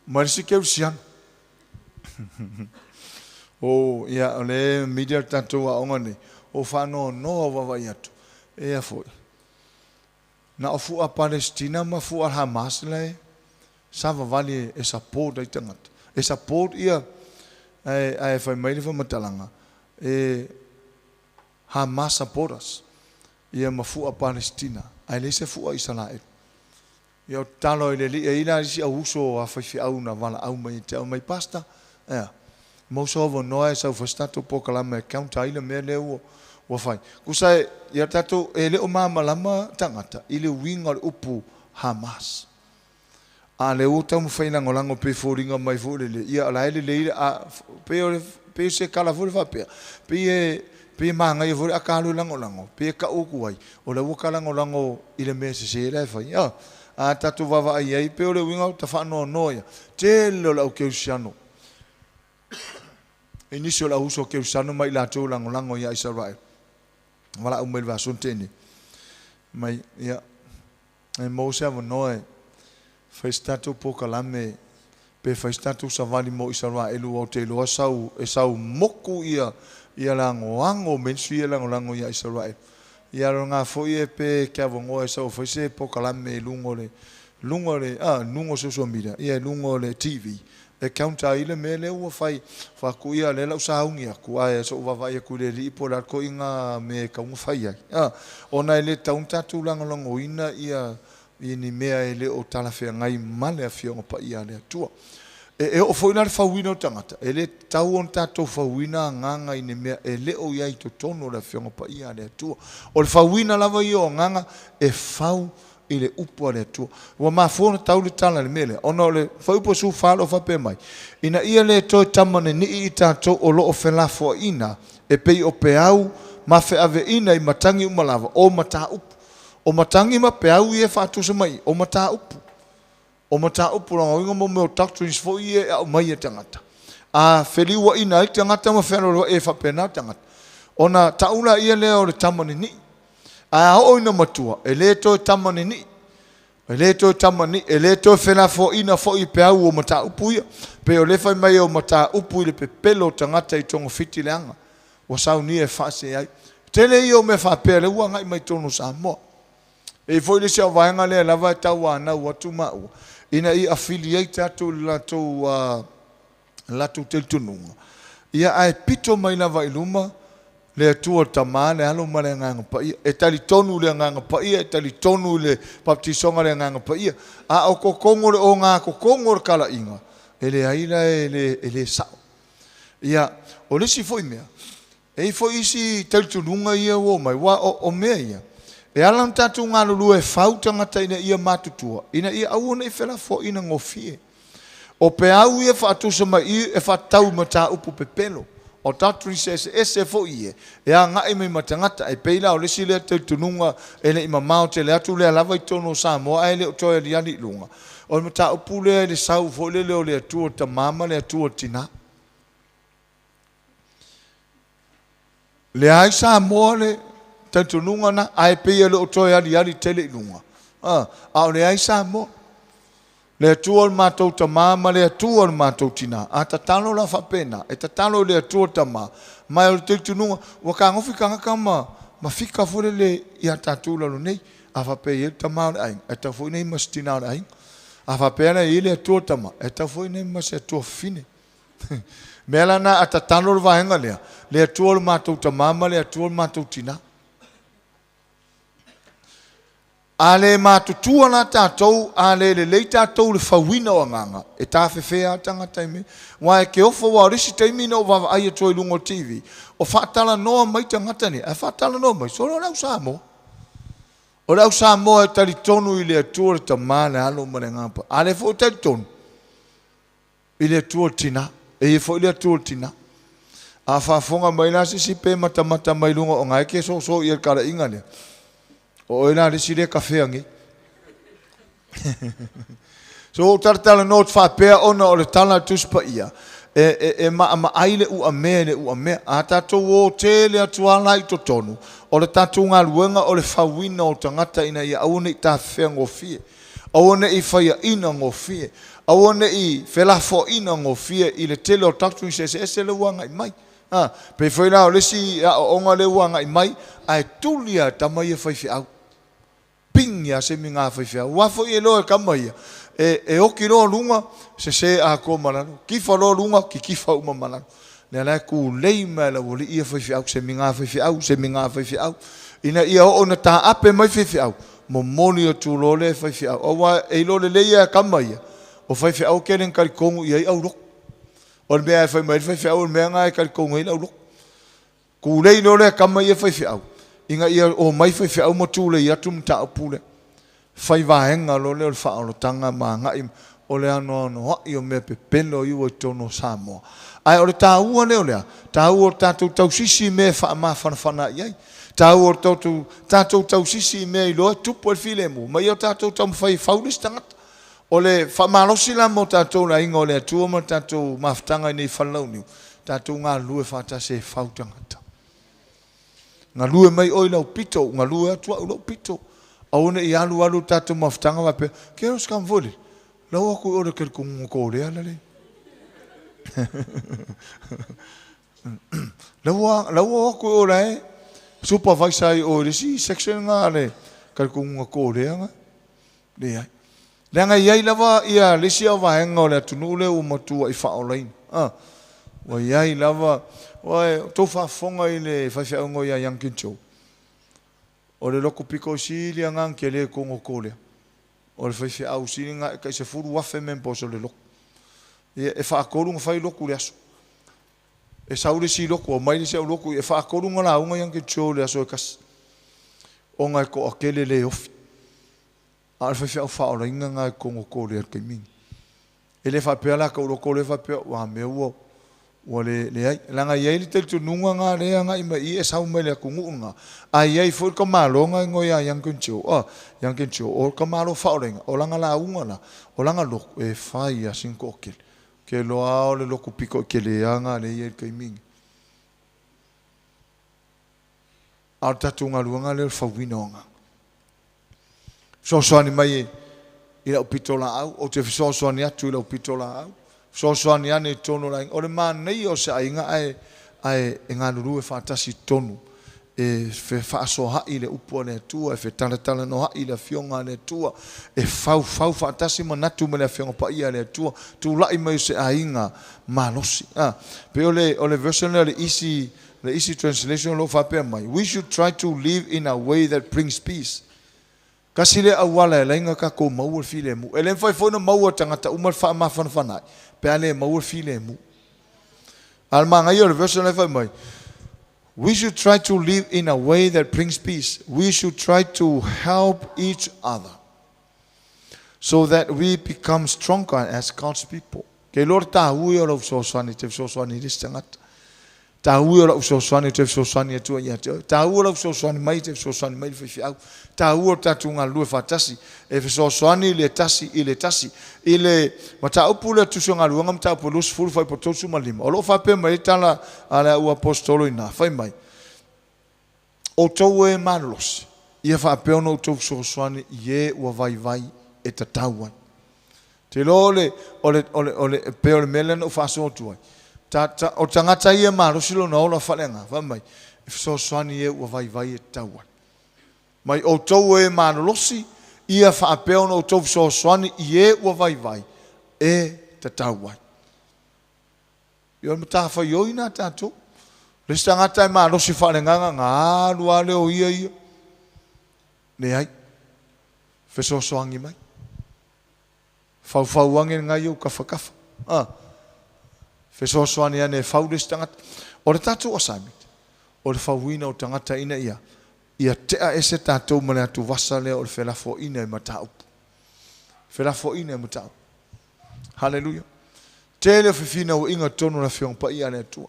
Malesi ke usian. O ia o le media tanto a ongane. O whano no wawai atu. E a foi. Na o fua Palestina ma fua Hamas lai sava vale e support ai tangata e support ia ai fai mai le matalanga e Hamas supporters ia ma fua Palestina ai le se fua Israel ia talo ile li e ina si uso a fai au na vala au mai te mai pasta mo so vo no e sa fastato poca la me count ile me leo wa fai kusa ia tato ele o mama lama tangata ile winga upu Hamas a le uta mo fai na ngolango pe foringa mai fo le ia la ele le a pe pe se kala fu fa pe pe manga ye fu akalu lango pe ka uku ai o le waka lango ile me se le fa ya a tatu vava ai pe o le winga ta fa no ya te lo la ke usiano inisio la uso ke usiano mai la tu lango ya Israel wala umel va sonteni mai ya e mo se ava noe fai statu poka lame pe fai statu savali mo Israel o te loa sau moku ia lango mensu ia lango ya Israel ia ronga foi e pe kia vongo e sau fai se poka lame lungo social media ia lungo le TV e kaunta ile mele ua fai ku ia le lau saungia ku ai so va vai ku le ripo la ko inga me ka un fai ai ona ile taunta tu lango ina ia ini mea ele o tala fea ngai male a fionga pa ia le atua o foi na fauina o tangata ele tau on tatou fauina nganga ini mea ele o iai to tono la fionga pa ia le atua o le fauina lava i o nganga e fau ile upo le atua wa mafona tau le tala le mele ona le fau po su falo fa pe mai ina ia le to tamane ni i tatou o lo o felafo ina e pei o peau ma fe ave ina i matangi umalava o mata upo o matangi ma pe au e fatu se mai o mata upu la inga mo me doctrines fo ie o mai e tangata a feliwa ina i tangata ma fero e fa pena tangata ona taula ia le o le tamani ni a o ina matua e le to tamani ni e le to fena fo ina fo i pe au o mata upu ia pe o le fa mai o mata upu le pe pelo tangata i tongo fiti leanga o sau ni e fa se ai tele io me fa pe le ua ngai mai tono Samoa e foi le se vaenga le lava tau ana wa tuma ina I affiliate atu la tu teltununga ia ai pito mai lava iluma le tua tamane alo male nganga pa ia e tali tonu le nganga pa ia e tali tonu le baptisonga le nganga pa ia a o kokongo le o nga kokongo kala inga ele aila ele sa ia o le si foi mea e foi isi teltununga ia wo mai wa o mea ia e alam tatu ngā lulu e whautangata ina ia matutua. Ina ia auna I whela fo ina ngofie. O pe au ia whaatusa mai I e whaatau mata upu pepelo. O tatu se ese fo ie. E a ngai mai matangata e peila o lesi lea te tununga ele ima mao te lea tu lea lava I tono Samoa ai leo toa li ani lunga. O mata upu lea le sau fo le leo lea tua ta mama lea tua tina. Lea ai Samoa le tanto nunga na ai pe lo toya ali tele lunga a le ai Samoa le tuo matou tama le tuo matou tina a tatalo la fa pena e tatalo le tuo tama mai o te nunga wa ka ngofi ka kama ma fika fo le ia tatula lo nei a fa pe e tama ai e ta fo nei mastina ai a fa pe na ile tuo tama e ta fo nei mas e tuo fine melana a tatalo va henga le tuo matou tama le tuo matou tina ale matutua na tātou, ale le tātou le whawina o nganga. E tāwhewhea tanga taime. Wa e ke ofo wa risi taimi no wawa aia toi lungo TV. O whaatala noa mai tangata ni. E whaatala noa mai. So rau Samoa. O rau Samoa e tari tonu I le atua le tamane alo mare ngapa. Ale fo tari tonu. I le atua tina. E fo I le atua tina. A whaafonga mai nasi si pe matamata mai lungo o ngai ke so I kara inga lea. O ina risi le kafeangi. So tartala not fa pe ona o le tala tuspa ia. E ma aile u ame a tato o tele atuala I totonu. O le tatu ngā luenga o le whawina o tangata ina ia aune I ta whea ngofie. Aune I whaia ina ngofie. Aune I whelafo ina ngofie I le tele o tatu I se le wanga I mai. Pe whaila o lesi o onga le wanga I mai. Ai tulia tamai e whaifi au. Pinga se minga whaiwhia. Wafo I loe kamaia. E oki loa lunga, se a ko malano. Kifa loa lunga, ki kifa uma malano. Nea lai ku lei mai la wole ia whaiwhia au, se minga whaiwhia au. Ina ia o na ta ape mai whaiwhia au. Mo moni o tu lole whaiwhia au. Owa e lole leia kamaia. O whaiwhia au keren karikongu ia I au loko. O le mea e whaiwhia au, le mea ngai karikongu ia au loko. Ku lei lole kamaia whaiwhia au. Inga ia o mai whaiwhia au matule I atu mta apule. Whai wahenga lo leo whaarotanga ma ngai o le ano I o mea pe pelo I o tono Samoa. Ai o le tāua leo lea, tāua o tātou tausisi me whaamawhanawhana iai. Tāua o tātou tausisi me i loa tupu al file mu. Mai o tātou taumwhai whaulis tangata. O le Faamalosia la mo tātou la inga o le atua ma tātou mawhtanga i nei whalau niu. Tātou ngā lue whātase whau tangata. Ngā lue mai oi lau pito, ngā lue atua u lau pito. Aone i alu tātou mawhtanga wape. Kero skam voli, lau aku ora kere kunga kōrea lale. Lau aku ora supervisor i o resi section ngā le kere kunga kōrea ngā. Le ai. Lenga iai lava ia lesi au vahenga o le atunule o matua i whaolain. Wa iai lava, wa tau whafonga i le whaiwhaungo ia yankincho. O le loko piko sili angang ke le kongo kolea. O le whaiwhau sili nga kai se furu wafe mempo so le loko. E whaakorunga whai loko le aso. E saure si loko, o maile si au loko, e whaakorunga la unga yankincho le aso e kas. O ngai ko akele le ofi. Al whaiwhau whaola inga ngai kongo kolea kai mingi. E le whapea la ka uroko le whapea, wa me ua. Wa le ai, langa iai li te tununga ngā rea ngā ima i e sau mai le kungu ngā. A iai fwoi ka malo ngā ngoi a yankincho. Yankincho, o ka malo whaorenga, o langa la unga la, o langa loko e whai a sinko okele. Ke loa o le loko piko ke le a ngā le iai kai mingi. Ao tatu ngā luanga le whawina o ngā. Sosoani mai e, i lau pitola au, o te sosoani atu i lau pitola au. Sosoani ane tono lai, o le mānei o se ainga ai ngā nuru e whātasi tonu. E whaaso hai le upua le atua, e whetalatala no hai le fionga le atua, e whau whātasi manatu me le fionga pa ia le atua, tu lai mai se ainga malosi. Pe o le version le Isi translation lo whapea mai. We should try to live in a way that brings peace. Kasi le awala e lainga ka ko maua file mu. E le mwhai whauna maua tangata umar wha mawhanawhanai. Pea le maua file mu. Alma ngai o le version le whai mai. We should try to live in a way that brings peace. We should try to help each other. So that we become stronger as God's people. Ke lor ta hui o lau soswani te soswani ris tangata. Ta hui o lau soswani te soswani atua ia te. Ta hui o lau soswani mai te soswani mai le au. Ta ua tatu ngā lue whātasi, e whesosoani i le tasi, i le mata upu le tuso ngā luanga mata upu lusu furu whai potosu malima. O lo whapea mai tala a le ua apostolo ina, whai mai. O tau e manolosi, ia whapea ono tau whesosoani i e ua vai e tatauan. Te lo o le peo le melena o whaso o tuai. O tangata i e manolosi lo na ola whalenga, whai mai. E whesosoani i e ua vai e tatauan. Mai o tau e manolosi, ia whaapea no o tau sosoani i e ua vai e te tauai. Ia mata whai nā tātou. Lesta ngata e manolosi whaarenganga ngā rua leo ia. Ne ai, whesosoangi mai. Whauangi ngai au kafa. Whesosoani ane whau lesta ngata. O le tātou assignment. O le whauina o tangata ina ia. Ia tea ese tātou mane atu wasa lea o le whelafo ina i matau. Whelafo ina i matau. Hallelujah. Tele whiwhina o inga tonu na whiong pa ia le atua.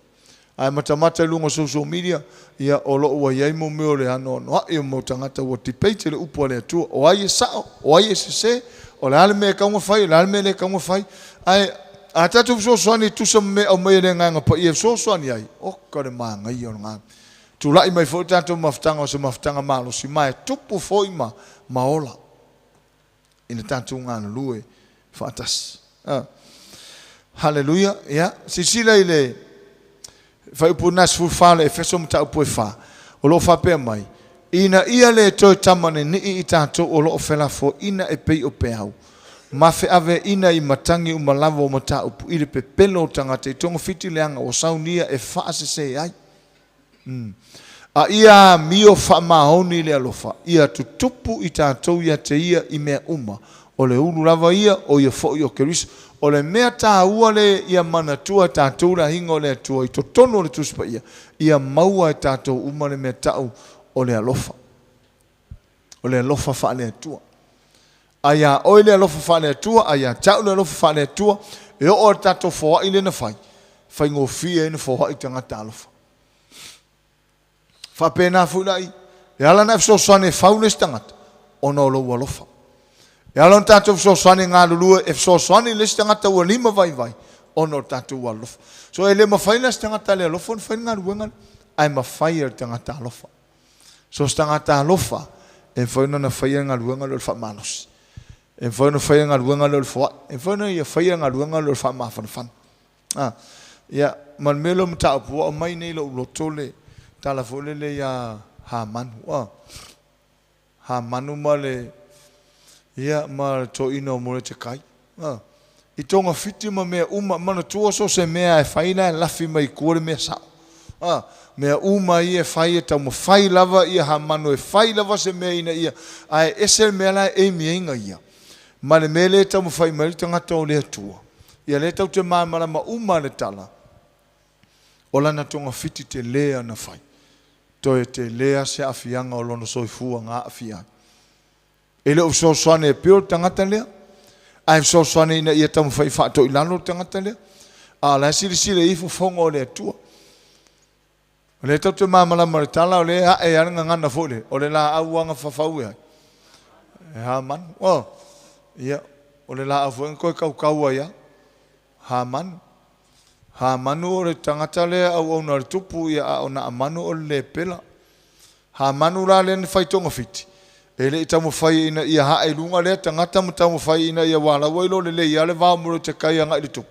Ai matamata lunga social media, ia o loo wa iaimu meo le ano noa i o mo tangata wa tipeite le upua le atua. O ai e sao, o ai e se, o le ale mea kaunga whai, le ale mea le kaunga whai. Ai, a tatu soani tusa me au mea le nganga pa ia soani ai. O kare maa ngai o nganga. Tu lai mai fo tātou mawhtanga o se mawhtanga malosi mai tupu fo ima maola. Ina tātou ngāna lue whātas. Hallelujah. Ia. Sisila i le whaiupu nas fulwhale e wheso mta upu e whā. O lo whapea mai. Ina ia le toi tamane ni i tātou o lo whela fo ina e pei o pe au. Mawhe ave ina i matangi umalawa o mta upu i le pe pelo tangata i tonga fiti leanga o saunia e whaase se ai. A ia mio whamahoni le alofa. Ia tutupu i tātou ia te ia i mea uma. O le ulu lava ia o ia fo i o kerisa. O le mea tā ua le ia manatua tātou la hinga o le atua. I to tono le tuspa ia. Ia maua e tātou uma le mea tau o le alofa. O le alofa wha le atua. Aia oi le alofa wha le atua. Aia tau le alofa wha le atua. E o tātou fōa i le na whai. whaingo fia ina fo hoi tangata alofa. Whapena fulai, e ala na fsoswane faunes tangata, ono lo walofa. E ala na tātou fsoswane ngā lulua, e fsoswane les tangata ua lima vai, ono tātou walofa. So e le mawhainas tangata le alofa, na whain ngā ruengan, ai mawhai tangata alofa. So tangata alofa, e whaina na whaia ngā ruengan lo Faamalosia. E whaina whaia ngā ruengan lo whaia, e whaina ia whaia ngā ruengan lo Faamawhanawhan. Ia, man melo mta apua, o mai nei lo ulotole, tala folele ya ha manu ha manu male ia ma to ino mo te kai I tonga fiti ma mea uma mana tua so se mea e faina e lafi mai kore mea sao mea uma I e fai e tau mo fai lava ia ha manu e fai lava se mea ina ia ai ese mea la e mea inga ia ma le mea le tau mo fai mai tangata o lea tua ia le tau te mamara ma uma le tala o lana tonga fiti te lea na fai toe te lea se afianga o lono soifua ngā afia. E leo so soane e pio tangata lea. Ai so soane ina ia tamu whai whaato ilano tangata lea. A la siri ifo fonga o lea tua. O le tau te mamala maritala o lea e aranga ngana fole. O le la auanga whawhau e. E ha man. Ia. O le la afuenga koe kaua ia. Ha man. Ha manu o le tangata lea au au nare tupu ia a o na manu o le pela. Ha manu la le ne whai tonga fiti. E le itamu whai ina ia ha e lunga lea tangata mu tamu whai ina ia wala wailo le le ia le vau muro te kai anga i le tupu.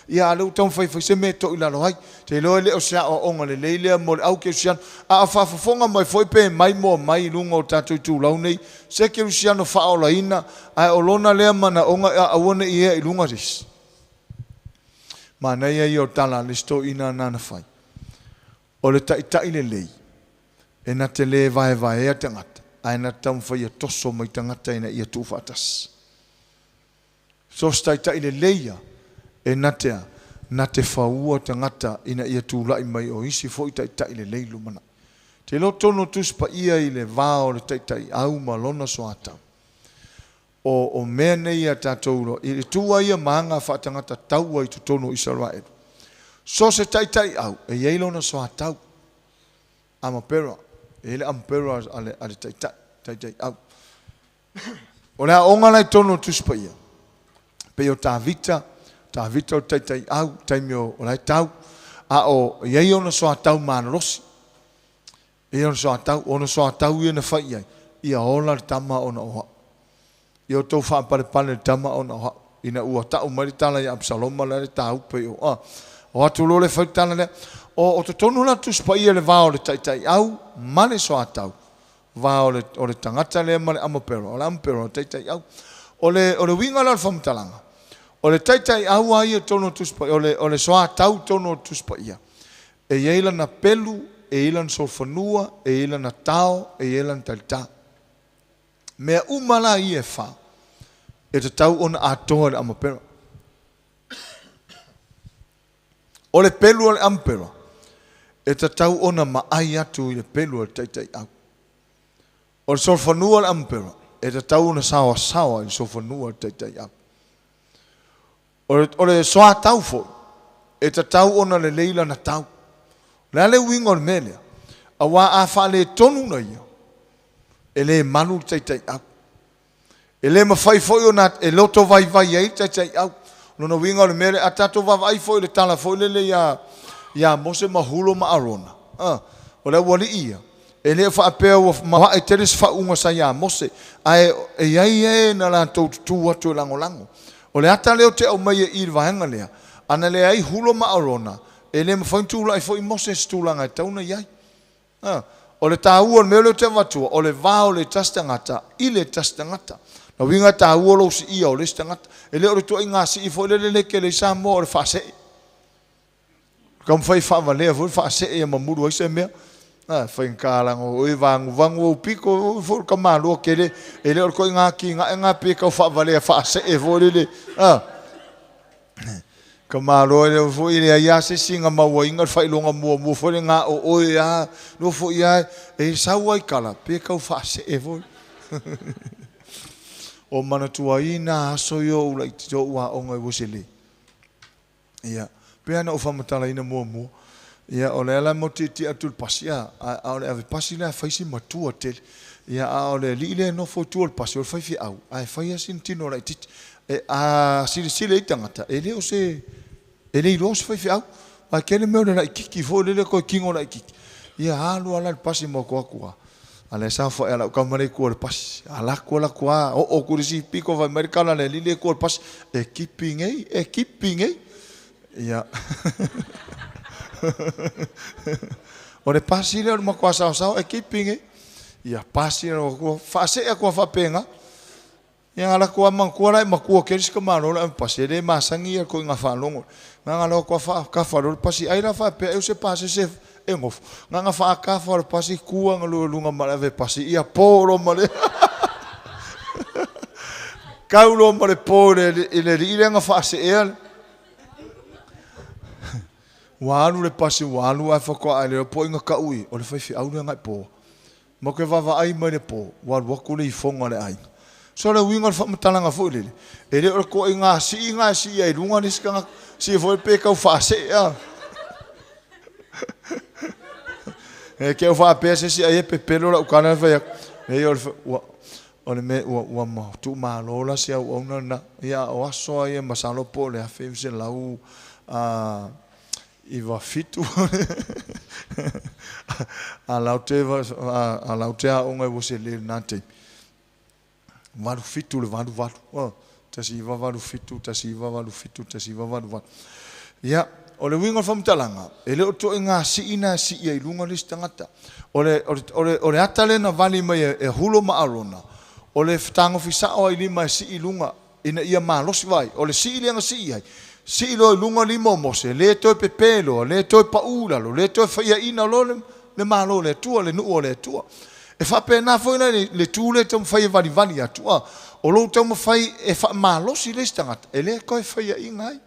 Ia ale utamu whai se me to ilalo hai. Te loe le o sea o onga le leilea mo le au ke usiano. A whafafonga mai foi pe mai mo mai lunga o tātou tū lau nei. Se ke usiano whaola ina. Ai o lona lea mana onga a awane ia I lunga risi. Ma nei ai o tala le sto ina nana whai. O le tai le lei. E na te le vai e tangata. Ai na tamu whai a toso mai tangata ina ia tūwha atas. So tai le leia. E na te whaua tangata ina ia tūlai mai o isi fo I tai le lei lumana. Te lo tono tuspa ia I le vao le tai au malona so atau. O mea nei a tātou I tua ia maanga whaatangata taua I tutono Israel. So se tai au, e yeilo na so atau. Ama pera, e le ampera ale tai au. O lea onga lai tono tuspa ia. Pe o tā vita o tai au, taimi o lai tau. A o yeilo na so atau maanarosi. E ona so atau, ona so atau ia na whai ai. Ia ola tama ona oha. Yo to fa pale tama ona ina ua ta umari tala ya Absalom la ta upe o atu lo le fa tala le o to tonu la tu spa ia le va o le tai au male so atau va o le tangata le male amopero o ampero tai au o le winga la fam talanga o le tai au ai tonu tu spa o le so atau tonu tu spa ia e yeila na pelu e ilan solfanua e ilan na tao e ilan talta mea umala I e fa e te tau ona atoa le amapera. O le pelu o le ampera e te tau ona maai atu I le pelu o le tai au. O le solfanua o le ampera e te tau ona sawa I le solfanua o le tai au. O le soa tau fo e te tau ona le leila na tau. Le ale winga o le melea a wā a wha le tonu na ia e le manu tai au. E le mawhai foi o nā e loto vai ai tai au. Nono winga o le mere a tato vai foi le tala foi le ia mose mahulo ma arona. O le wali ia. E le wha apea o mawa e teres wha unga sa ia mose. Ai e iai na la tau tu atu lango. O le ata leo te au mai e ir vahanga lea. Ana le ai hulo ma arona. E le mawhai tūla I foi mose stūlanga e tauna iai. O le tāua me le te watua. O le vao le tastangata. I le tastangata. Na winga ta uolo si ia o le stangata. E le ore tua inga si I fo le ke le Samoa o le whaase. Kam whai whamalea fo le whaase e mamuru ai se mea. Whai nkārango o e vangu o piko o fo ka malo ke le. E le ore ko inga ki inga pe ka whamalea whaase e fo le. Ka malo e fo I le ia se singa maua inga whai longa mua fo le ngā o oe a. No fo ia e saua I kala pe ka whaase e fo o manatua ina aso yo ula I tito ua onga I wosele. Ia, Pea na ufa matala ina mua. Ia o le ala mo te atul pasi a le ave pasi le faisi matua tele. Ia o le li le no fo tu pasi o fai fi au. Ai fai asin tino la tit. A sile itangata. Ele o se ele lo se fai fi au. Ai kele me le kiki fo le ko kingo la kiki. Ia alu ala pasi mo ko. Ala sa fo ala ka mare ko le pasi. Ala ko la ko o kurisi piko va americana le li le ko pasi. E keeping ei. Ia. O le pasi le ma kwa sao e keeping ia pasi o ko fa se e ko fa penga ia ala ko ma ko la ma ko ke ska ma lo pasi le ma sangi ko nga fa longo nga lo ko fa ka fa lo pasi ai la fa pe e se pasi se e ngof nga fa ka fa lo pasi ku nga lo lunga ma le pasi ia poro ma le kaulo ma le pore ile nga fa se e walu le pasi walu ai fako ai le po inga ka ui o le fai fi au ngai po mo ke vava ai mai le po wa ku le fonga le ai so le winga fa mtalanga fo le ele o ko inga si ai lunga ni ska si fo pe ka fa se ya e ke fa pe se si ai pe pelo la kana fa e o le me wa ma tu ma lo la si au na ya o aso ai masalo po le fa se lau Iva fitu a lautea onga wose le nante valu fitu le valu tasi iva valu fitu ya o le winga famtalanga ele o to inga si ina si ia ilunga le stangata o le atale na vali mai e hulo ma arona o le tango fisa o ilima si ilunga ina ia malos vai o le si ilenga si ia si lo lunga limo mose le to pepelo le to paula lo le to fa ina lo le malo le tua le nu le tua e fa pena foi le tu le tom fai vali atua o lo tom fai e fa malo si le stangat e le ko fa ingai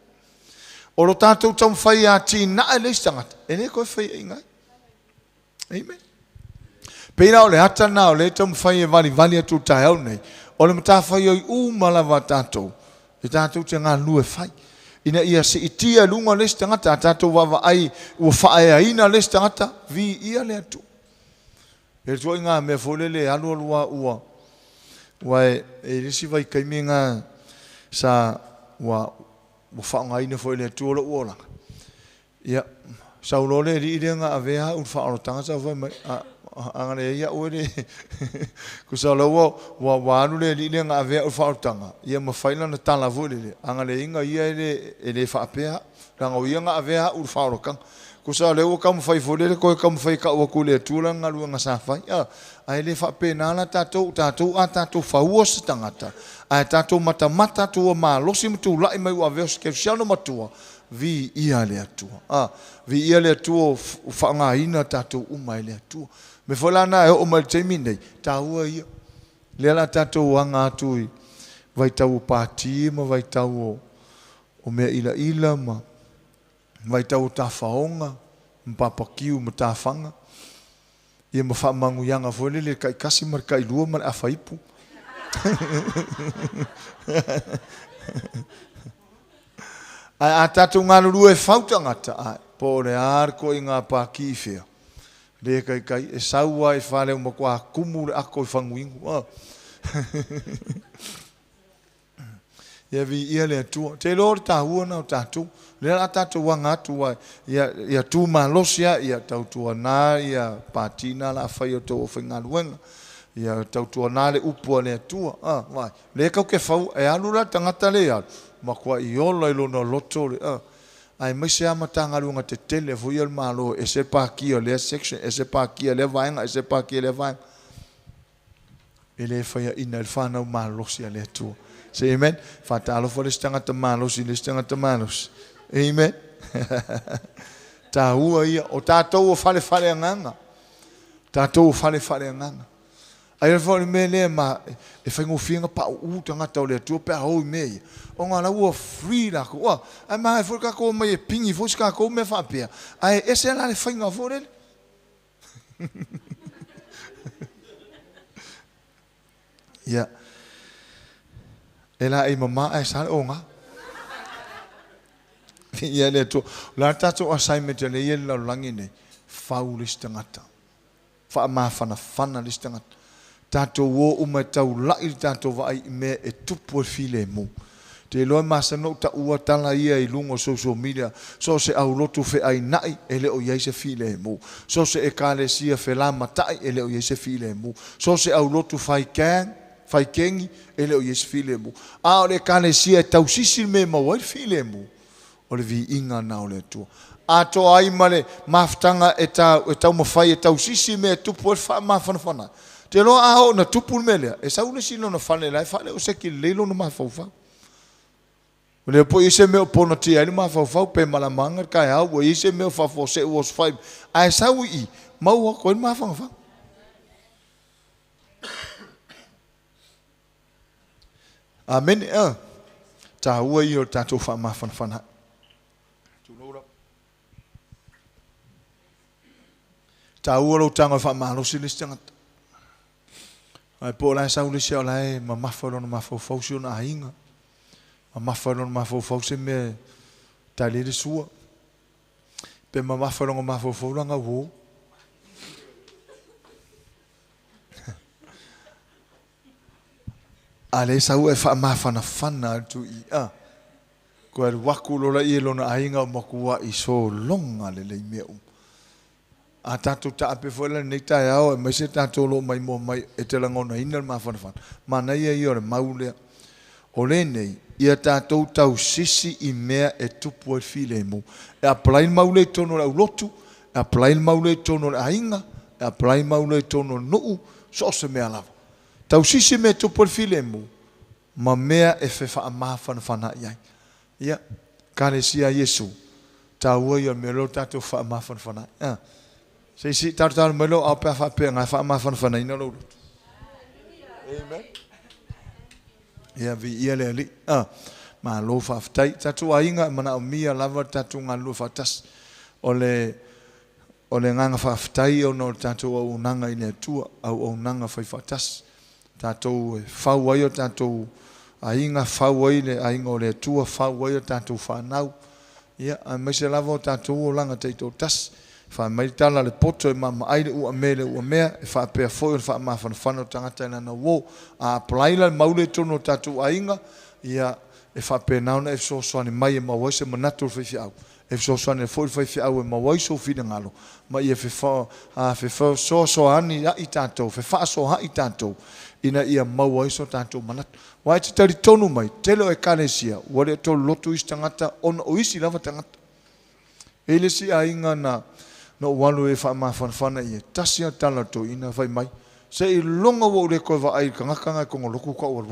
o lo tanto tom fai a tina le stangat e le ko fa ingai amen pena o le hata na o le tom fai vali atu tai nei o le mata fai u malava tanto e tanto te nga lu e fai ina ia se itia lunga les tangata tato wava ai o fae ina les tangata vi ia le atu e to inga me folele alu ua e risi vai kaiminga sa wa fa nga ina folele tu lo ola ia sa ulole ri nga avea un fa o tangata vai angane ia ore ku sa lo wa anu le nga avea un fa o tanga ia ma faila na tala vole angane inga ia ele fa pea ranga ia nga avea un fa o kang ku sa le o kam fai vole ko kam fai ka o ku le tula nga lu nga sa fai ai le fa pena na tato fa uos tangata ai tato mata tu ma losim tu la mai wa ve ke siano matua vi ia le atua vi ia le atua fa nga ina tato umai le atua me folana o mal temine taua ia le la tato wanga tui vai tau pati ma vai tau o me ila ma vai tau tafaonga mpapa kiu mtafanga ia ma fa mangu yanga fole le kai kasi mar kai lua mar afaipu a tato ngalo lua e fauta ngata po le arko inga pa kifia le kai e saua e fale uma kwa kumu ako e fanguingu ia vi ia le tu te lor ta huana o tatu le la tatu wanga tu ia tu malosia ia tau tu na ia patina la fai o to finga luenga ia tau tu na le upu le tu vai le ka ke fau e alura tangata le ia ma kwa iola ilo no loto le ai mai se amatanga lunga te tele fu il malo e se pa ki le section e se pa ki le vainga e se pa ki le vainga ele fai ina il fana malosia le tu se amen fatalo fo le stanga te malos le stanga te malos amen ta ua ia o tatou o fale nganga tatou o fale nganga ai fo le mele ma e fai ngofinga pa u tanga tau le tu pe ho me o ngala ua free la ko ai mai fo ka ko me pingi fo ska ko me fa pe ai ese la le fai ngavo le ya ela ai mama ai sal onga Ia le to la tato assignment le ia la langi nei fau le stangata fa ma fana le stangata tato wo uma tau la il tato vai me e tupu file mo te loa masano ta ua tala ia I lungo social media so se au lotu fe ai nai ele o ia se file mo so se e kale sia fe la matai ele o ia se file mo so se au lotu fai kengi ele o ia se file mo a o le kale sia tau sisi me ma wai file mo o le vi inga na o le tua a to ai male maftanga e tau mawhai e tau sisi me tupu e wha mawhanawhana te loa aho na tupu melea e saule sino na whane lai whane o seki leilo na mawhawhau o le po ise meo pono tia ili mawhawhau pe malamanga kai au o ise meo whafo se uos whaim a e sau I maua koe mawhawhau amen ta ua I o tatou wha mawhanawhana ta ua lo tanga Faamalosia le tangata ai po la sa le sia la ma mafalo no mafo sio na hinga ma mafalo no mafo se me ta le sua pe ma mafalo no mafo langa wo ale sa u e fa mafana fana tu I ko er wakulo la I lo na hinga mo kuwa I so longa le me a tatou taape foi la nei tae ao e mai se tatou lo mai mo mai e te langona ina le mawhanawhana mana ia I o le maulea o le nei ia tatou tau sisi I mea e tupu e file mo e apply maule tono le ulotu e apply maule tono le ainga e apply maule tono nuu so se mea lava tau sisi me tupu e file mo ma mea e fe wha mawhanawhana iai ia kare sia Yesu tau ia me lo tatou wha mawhanawhana se si tartar melo au pe fa pe nga fa ma fan fan ina lo amen ia vi ia le li ma lo fa ftai tatu ainga mana o mia lava tatu nga lo fa tas ole nga fa ftai o no tatu o nanga ina tua au o nanga fa tas tatu fa waio tatu ainga fa waile ainga o le tua fa waio tatu fa nau ia a me se lava tatu o langa te to tas fa mai tala le poto e mama aile ua mea e fa pea foi fa ma fa no tangata na wo a plaila maule tono tatu ainga ia e fa pe na e so so ni mai ma wo se manatu fi au e so so ni foi fi au e ma wo so fi ngalo ma ia fe fa so ani ya itato fe fa so ha itato ina ia ma wo so tatu manatu wa te tari tonu mai telo e kanesia wo le to lotu istangata on o isi lava tangata ele si ainga na no walu e fa ma fana ia tasia tala to ina vai mai se I longa wo le ko va ai kanga ko ngoloku ko wa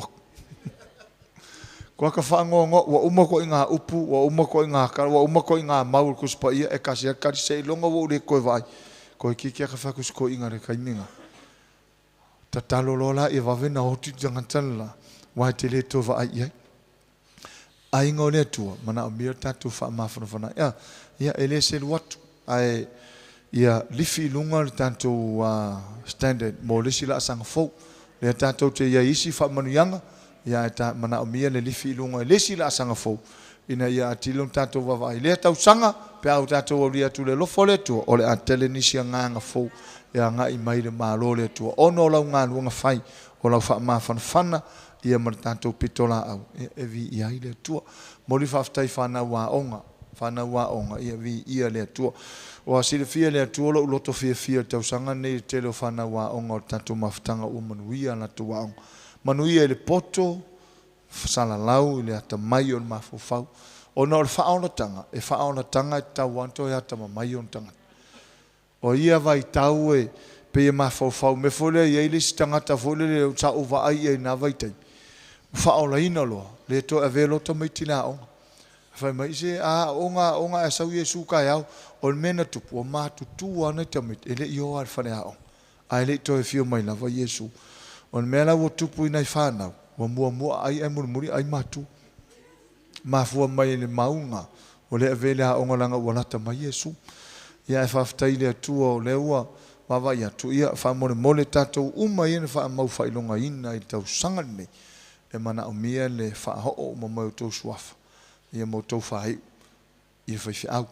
ko ka fa ngo wa uma ko inga upu wa uma ko inga ka wa uma ko inga mau ko spa ia e kasia ka se longa wo le ko vai ko ki ka fa ko inga re kai minga ta talo lola e va vena hoti jangatala wa te le to va ai ai ngole tu mana o mia tatu fa ma fana ia ele se watu ai ia lifi lunga tanto standard mo le sila sang fo le tanto te ia isi fa manuanga ia ta mana o mia le lifi lunga le sila sang fo ina ia tilon tanto va vai le tau sanga pe au tanto o lia tu le lo fo le tu o le atele ni sia nga fo ia nga I mai le malo le tu ono la nga lunga fai o la fa ma fana ia mar tanto pitola au e vi ia ile tu mo li fa ftai fa na wa onga ia vi ia le tu o asile fia le tu lo to fia tau sanga nei tele fana wa onga tatu maftanga o manuia na tu wa manuia le poto sala lau le ata mai on mafofau o no fa ona tanga e fa ona tanga ta wanto ya ta mai on tanga o ia vai tau e pe mafofau me fole ia ile stanga ta fole le ta o va ai na vai tai fa ola ina lo le to avelo to mai tina onga fa mai se onga sa Yesu ka yao o mena tu o ma tu ana tamit ele io al fa yao ai le to fio mai la va Yesu on mena wo tu pu ina fa na o mo ai murmuri ai matu ma fu mai le maunga o le vele a onga langa wala ta mai Yesu ia fa ftai le tu o le wa va ia tu ia fa mole tato uma ia fa mau fa ilonga ina I tau sanga nei e mana o mia le fa ho o mo to suafa ia mo to fa I fai fi au.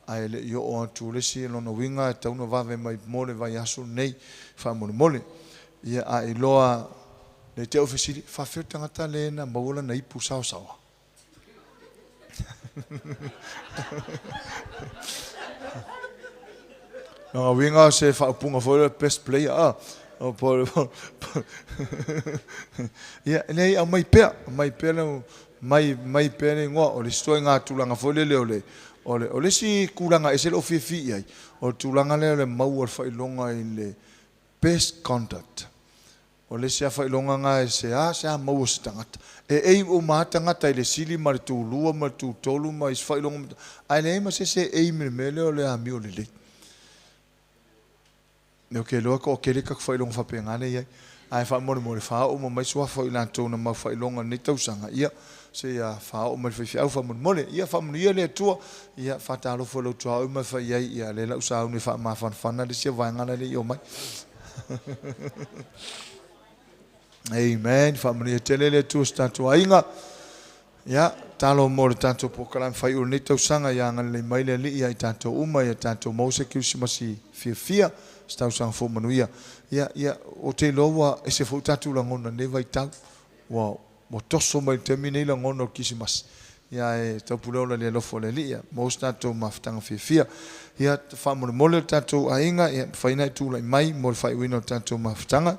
Ai le yo o atu le si lona winga e tauna vave mai mole vai aso nei Faamalosia. Ia a iloa le te ofisiri fa fe tangata le na maula na ipu sao. Nga winga se fa punga foi best player o por ia nei a mai pe mai pe ngo o le sto nga tulanga foi le ole si kulanga e se lo fifi ai o tulanga le mau fa ilonga i le best contact o le se fa ilonga nga e se mau se tangata e o matangata i le sili ma tu lua ma tu tolu ma is fa ilonga ai le ma se me le ole a mi ole le no ke lo ko ke ka fa ilonga fa pengane ia ai fa mo fa o mo mai so fa ilanga tona ma fa ilonga ni tausanga ia se ia fa o mai fa au fa mo ia fa mo ia le tua ia fa talo fo lo tua o mai fa ia le la usa ni fa ma fa na le se va ngana le yo mai amen fa mo ia tele le tua sta tua inga ia talo mo le tanto po kala fa u ni tausanga ia ngana le mai le ia tanto uma ia tanto mo se ki si masi fia sta usang fo manuia ia o te loa e se fo tatu la ngona ne vai tau wow mo toso mai termine la ngono kisimas ia e tapulo le lofo le lia mo sta to maftanga fia ia Faamalosia tato ainga ia faina tu lai mai mo fai wino tato maftanga